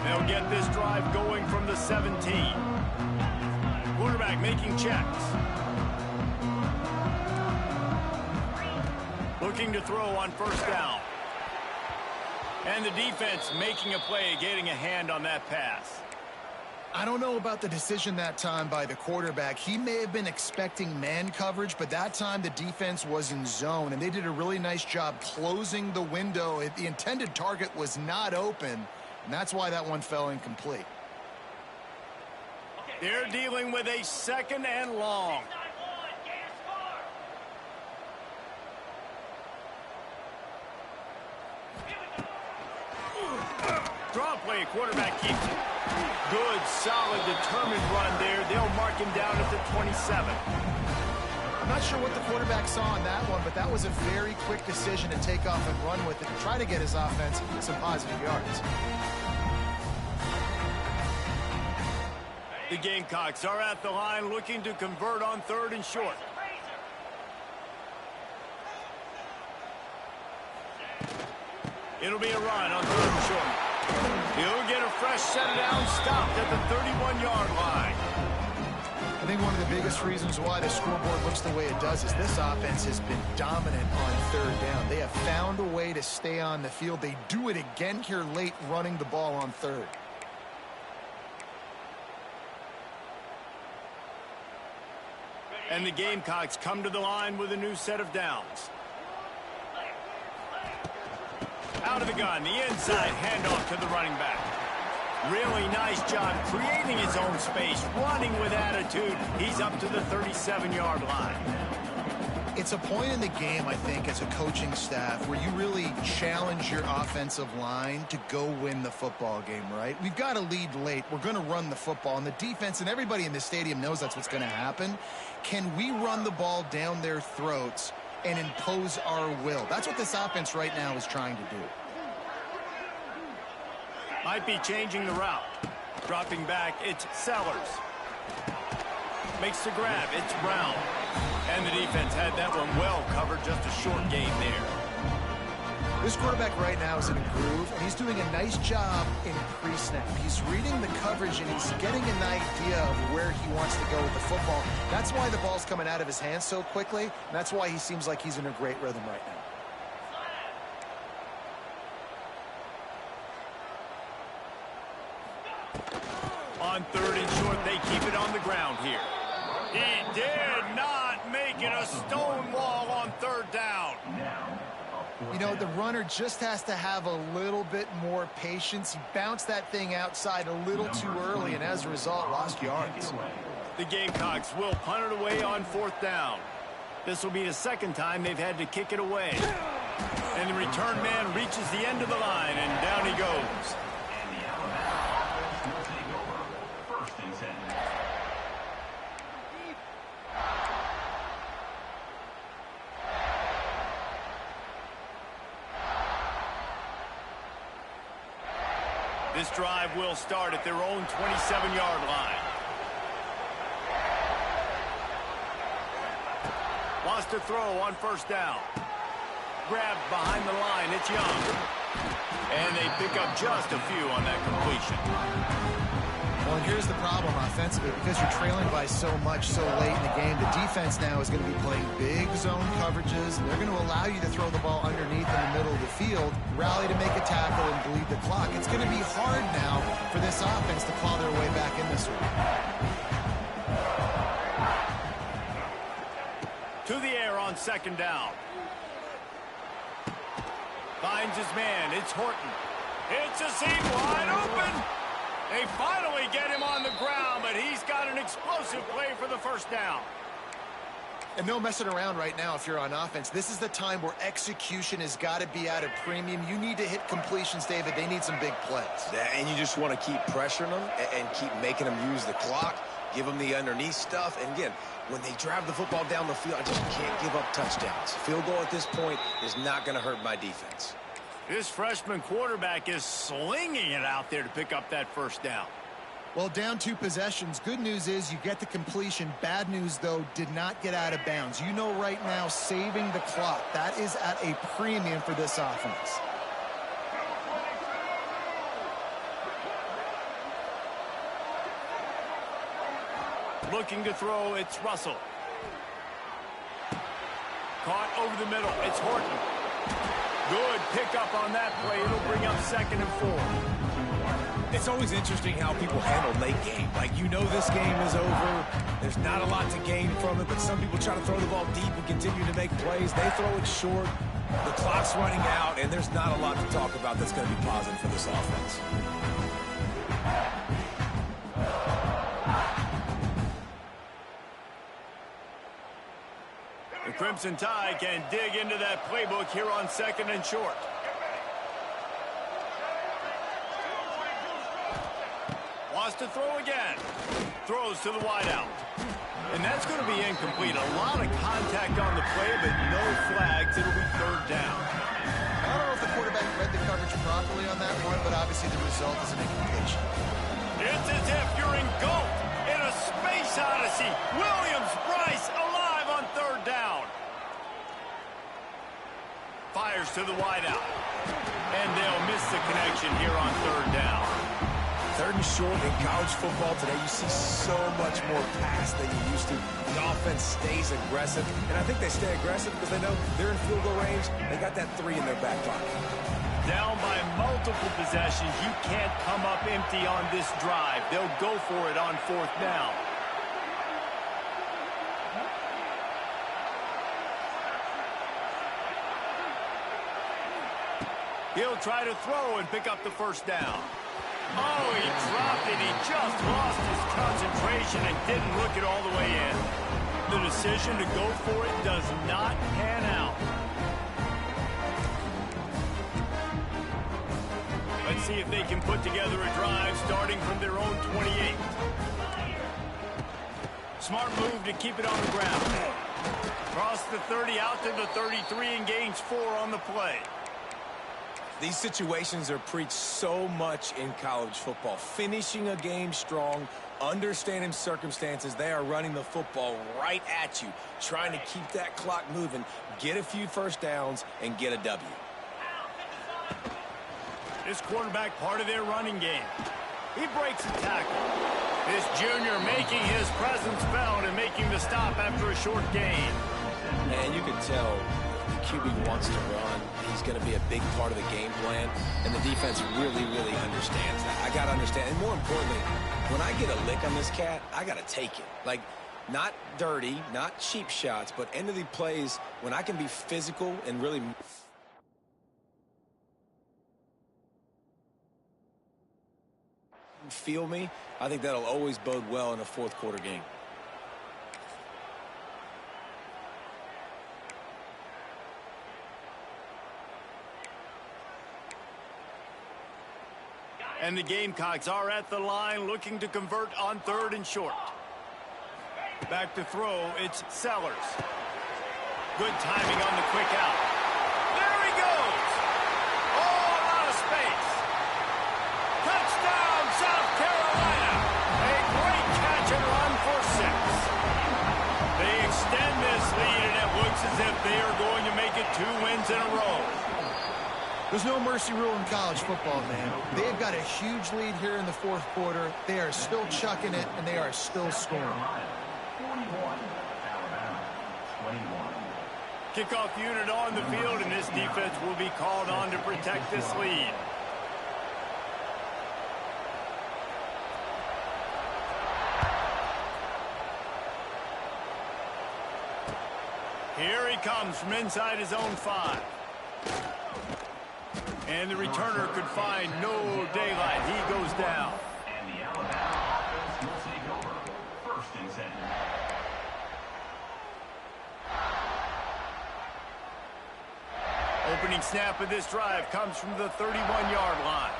They'll get this drive going from the 17. Quarterback making checks. Looking to throw on 1st down. And the defense making a play, getting a hand on that pass. I don't know about the decision that time by the quarterback. He may have been expecting man coverage, but that time the defense was in zone, and they did a really nice job closing the window. The intended target was not open, and that's why that one fell incomplete. They're dealing with a 2nd and long. Draw play, quarterback keeps it. Good, solid, determined run there. They'll mark him down at the 27. I'm not sure what the quarterback saw on that one, but that was a very quick decision to take off and run with it to try to get his offense some positive yards. The Gamecocks are at the line looking to convert on 3rd and short. It'll be a run on 3rd and short. He'll get a fresh set down, stopped at the 31-yard line. I think one of the biggest reasons why the scoreboard looks the way it does is this offense has been dominant on 3rd down. They have found a way to stay on the field. They do it again here late, running the ball on 3rd. And the Gamecocks come to the line with a new set of downs. Out of the gun, the inside handoff to the running back. Really nice job creating his own space, running with attitude. He's up to the 37-yard line. It's a point in the game, I think, as a coaching staff where you really challenge your offensive line to go win the football game, right? We've got a lead late. We're going to run the football. And the defense and everybody in the stadium knows that's what's going to happen. Can we run the ball down their throats and impose our will? That's what this offense right now is trying to do. Might be changing the route. Dropping back, it's Sellers. Makes the grab. It's Brown. And the defense had that one well covered. Just a short gain there. This quarterback right now is in a groove, and he's doing a nice job in pre-snap. He's reading the coverage, and he's getting an idea of where he wants to go with the football. That's why the ball's coming out of his hands so quickly, and that's why he seems like he's in a great rhythm right now. On 3rd and short, they keep it on the ground here. He did not make it a stone wall on 3rd down. You know, the runner just has to have a little bit more patience. He bounced that thing outside a little too early, and as a result, lost yards. The Gamecocks will punt it away on 4th down. This will be the 2nd time they've had to kick it away. And the return man reaches the end of the line, and down he goes. This drive will start at their own 27-yard line. Wants to throw on 1st down. Grabbed behind the line. It's Young. And they pick up just a few on that completion. Well, and here's the problem offensively. Because you're trailing by so much so late in the game, the defense now is going to be playing big zone coverages. They're going to allow you to throw the ball underneath in the middle of the field, rally to make a tackle, and bleed the clock. It's going to be hard now for this offense to claw their way back in this one. To the air on 2nd down. Finds his man. It's Horton. It's a seam wide open. They finally get him on the ground, but he's got an explosive play for the 1st down. And no messing around right now if you're on offense. This is the time where execution has got to be at a premium. You need to hit completions, David. They need some big plays. And you just want to keep pressuring them and keep making them use the clock, give them the underneath stuff. And again, when they drive the football down the field, I just can't give up touchdowns. Field goal at this point is not going to hurt my defense. This freshman quarterback is slinging it out there to pick up that 1st down. Well, down 2 possessions. Good news is you get the completion. Bad news, though, did not get out of bounds. You know right now, saving the clock. That is at a premium for this offense. Looking to throw, it's Russell. Caught over the middle, it's Horton. Good pickup on that play. It'll bring up 2nd and 4. It's always interesting how people handle late game. Like, you know this game is over. There's not a lot to gain from it, but some people try to throw the ball deep and continue to make plays. They throw it short. The clock's running out, and there's not a lot to talk about that's going to be positive for this offense. The Crimson Tide can dig into that playbook here on 2nd and short. Wants to throw again. Throws to the wideout. And that's going to be incomplete. A lot of contact on the play, but no flags. It'll be 3rd down. I don't know if the quarterback read the coverage properly on that one, but obviously the result is an incompletion. It's as if you're engulfed in a space odyssey. Williams-Brice alive on 3rd down. Fires to the wideout. And they'll miss the connection here on 3rd down. 3rd and short in college football today, you see so much more pass than you used to. The offense stays aggressive, and I think they stay aggressive because they know they're in field goal range. They got that 3 in their back pocket. Down by multiple possessions, you can't come up empty on this drive. They'll go for it on 4th down. He'll try to throw and pick up the 1st down. Oh, he dropped it. He just lost his concentration and didn't look it all the way in. The decision to go for it does not pan out. Let's see if they can put together a drive starting from their own 28. Smart move to keep it on the ground. Cross the 30 out to the 33 and gains 4 on the play. These situations are preached so much in college football. Finishing a game strong, understanding circumstances. They are running the football right at you, trying to keep that clock moving, get a few first downs, and get a W. This quarterback part of their running game. He breaks the tackle. This junior making his presence felt and making the stop after a short gain. And you can tell the QB wants to run. He's going to be a big part of the game plan, and the defense really, really understands that. I got to understand, and more importantly, when I get a lick on this cat, I got to take it. Like, not dirty, not cheap shots, but end of the plays when I can be physical and really feel me, I think that'll always bode well in a fourth quarter game. And the Gamecocks are at the line looking to convert on 3rd and short. Back to throw, it's Sellers. Good timing on the quick out. There he goes! Oh, a lot of space. Touchdown, South Carolina! A great catch and run for 6. They extend this lead, and it looks as if they are going to make it 2 wins in a row. There's no mercy rule in college football, man. They've got a huge lead here in the 4th quarter. They are still chucking it, and they are still scoring. Kickoff unit on the field, and this defense will be called on to protect this lead. Here he comes from inside his own 5. And the returner could find no daylight. He goes down. And the Alabama offense will take over. 1st and 10. Opening snap of this drive comes from the 31-yard line.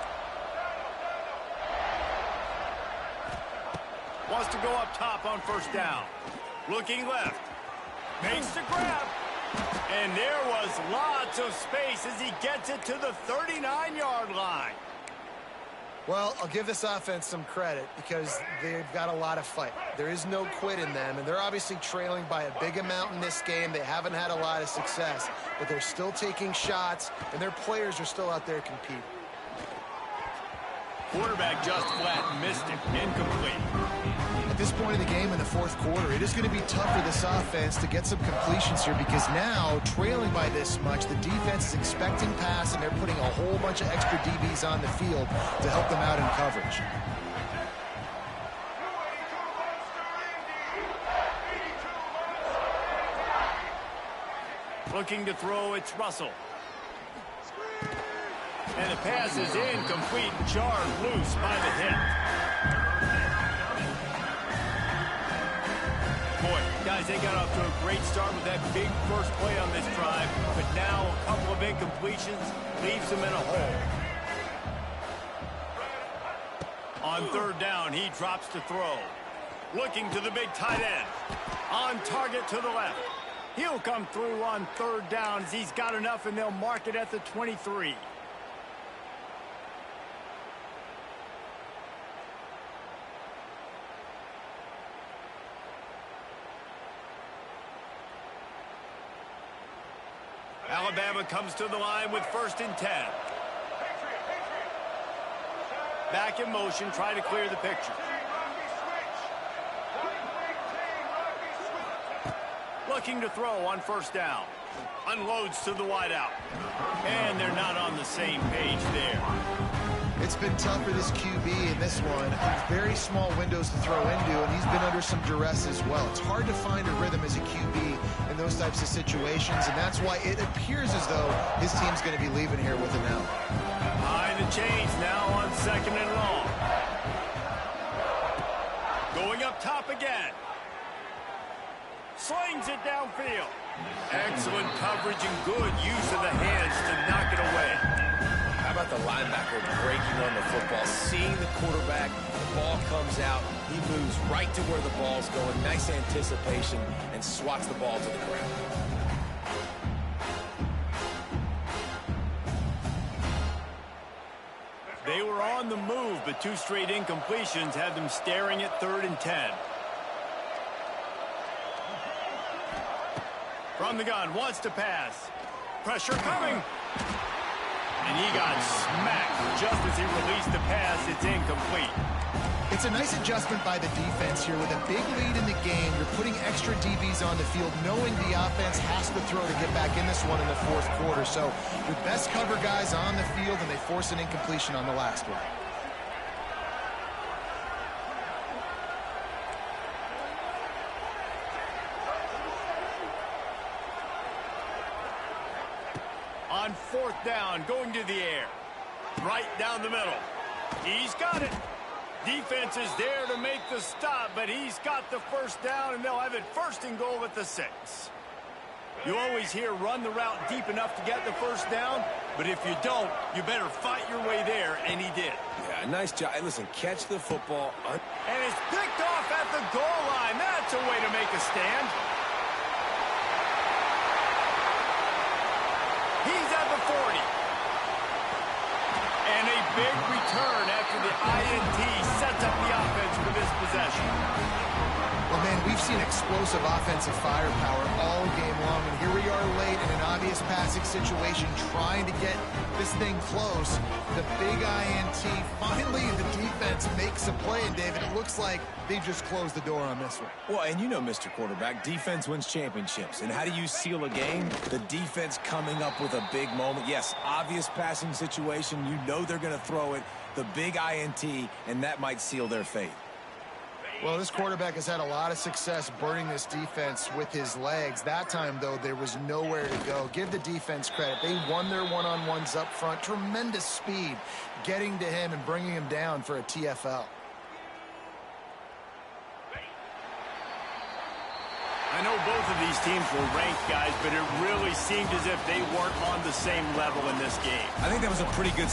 Wants to go up top on 1st down. Looking left. Makes the grab. And there was lots of space as he gets it to the 39-yard line. Well, I'll give this offense some credit because they've got a lot of fight. There is no quit in them, and they're obviously trailing by a big amount in this game. They haven't had a lot of success, but they're still taking shots, and their players are still out there competing. Quarterback just flat missed it. Incomplete. At this point in the game in the 4th quarter, it is going to be tough for this offense to get some completions here because now, trailing by this much, the defense is expecting pass, and they're putting a whole bunch of extra DBs on the field to help them out in coverage. Looking to throw, it's Russell. And the pass is incomplete, jarred loose by the hit. Boy, guys, they got off to a great start with that big first play on this drive, but now a couple of incompletions leaves them in a hole. On 3rd down, he drops to throw. Looking to the big tight end. On target to the left. He'll come through on 3rd down as he's got enough, and they'll mark it at the 23. Alabama comes to the line with 1st and 10. Back in motion, try to clear the picture. Looking to throw on 1st down. Unloads to the wideout. And they're not on the same page there. It's been tough for this QB in this one. Very small windows to throw into, and he's been under some duress as well. It's hard to find a rhythm as a QB in those types of situations, and that's why it appears as though his team's going to be leaving here with an L. Behind the chains now on 2nd and long. Going up top again. Slings it downfield. Excellent coverage and good use of the hands to knock it away. How about the linebacker breaking on the football, seeing the quarterback, the ball comes out, he moves right to where the ball's going, nice anticipation, and swats the ball to the ground. on the move, but 2 straight incompletions have them staring at 3rd and 10. From the gun, wants to pass. Pressure coming. And he got smacked just as he released the pass. It's incomplete. It's a nice adjustment by the defense here. With a big lead in the game, you're putting extra DBs on the field, knowing the offense has to throw to get back in this one in the 4th quarter. So your best cover guys on the field, and they force an incompletion on the last one. On 4th down, going to the air. Right down the middle. He's got it. Defense is there to make the stop, but he's got the 1st down, and they'll have it 1st and goal at the 6. You always hear run the route deep enough to get the 1st down, but if you don't, you better fight your way there, and he did. Yeah, nice job. Hey, listen, catch the football. And it's picked off at the goal line. That's a way to make a stand. He's at the 40. And a big return after the INT sets up the offense for this possession. Well, man, we've seen explosive offensive firepower all game long, and here we are late in an obvious passing situation trying to get this thing close. The big INT, finally the defense makes a play, and David, it looks like they just closed the door on this one. Well, and you know, Mr. Quarterback, defense wins championships. And how do you seal a game? The defense coming up with a big moment. Yes, obvious passing situation. You know they're going to throw it. The big INT, and that might seal their fate. Well, this quarterback has had a lot of success burning this defense with his legs. That time, though, there was nowhere to go. Give the defense credit. They won their one-on-ones up front. Tremendous speed getting to him and bringing him down for a TFL. I know both of these teams were ranked, guys, but it really seemed as if they weren't on the same level in this game. I think that was a pretty good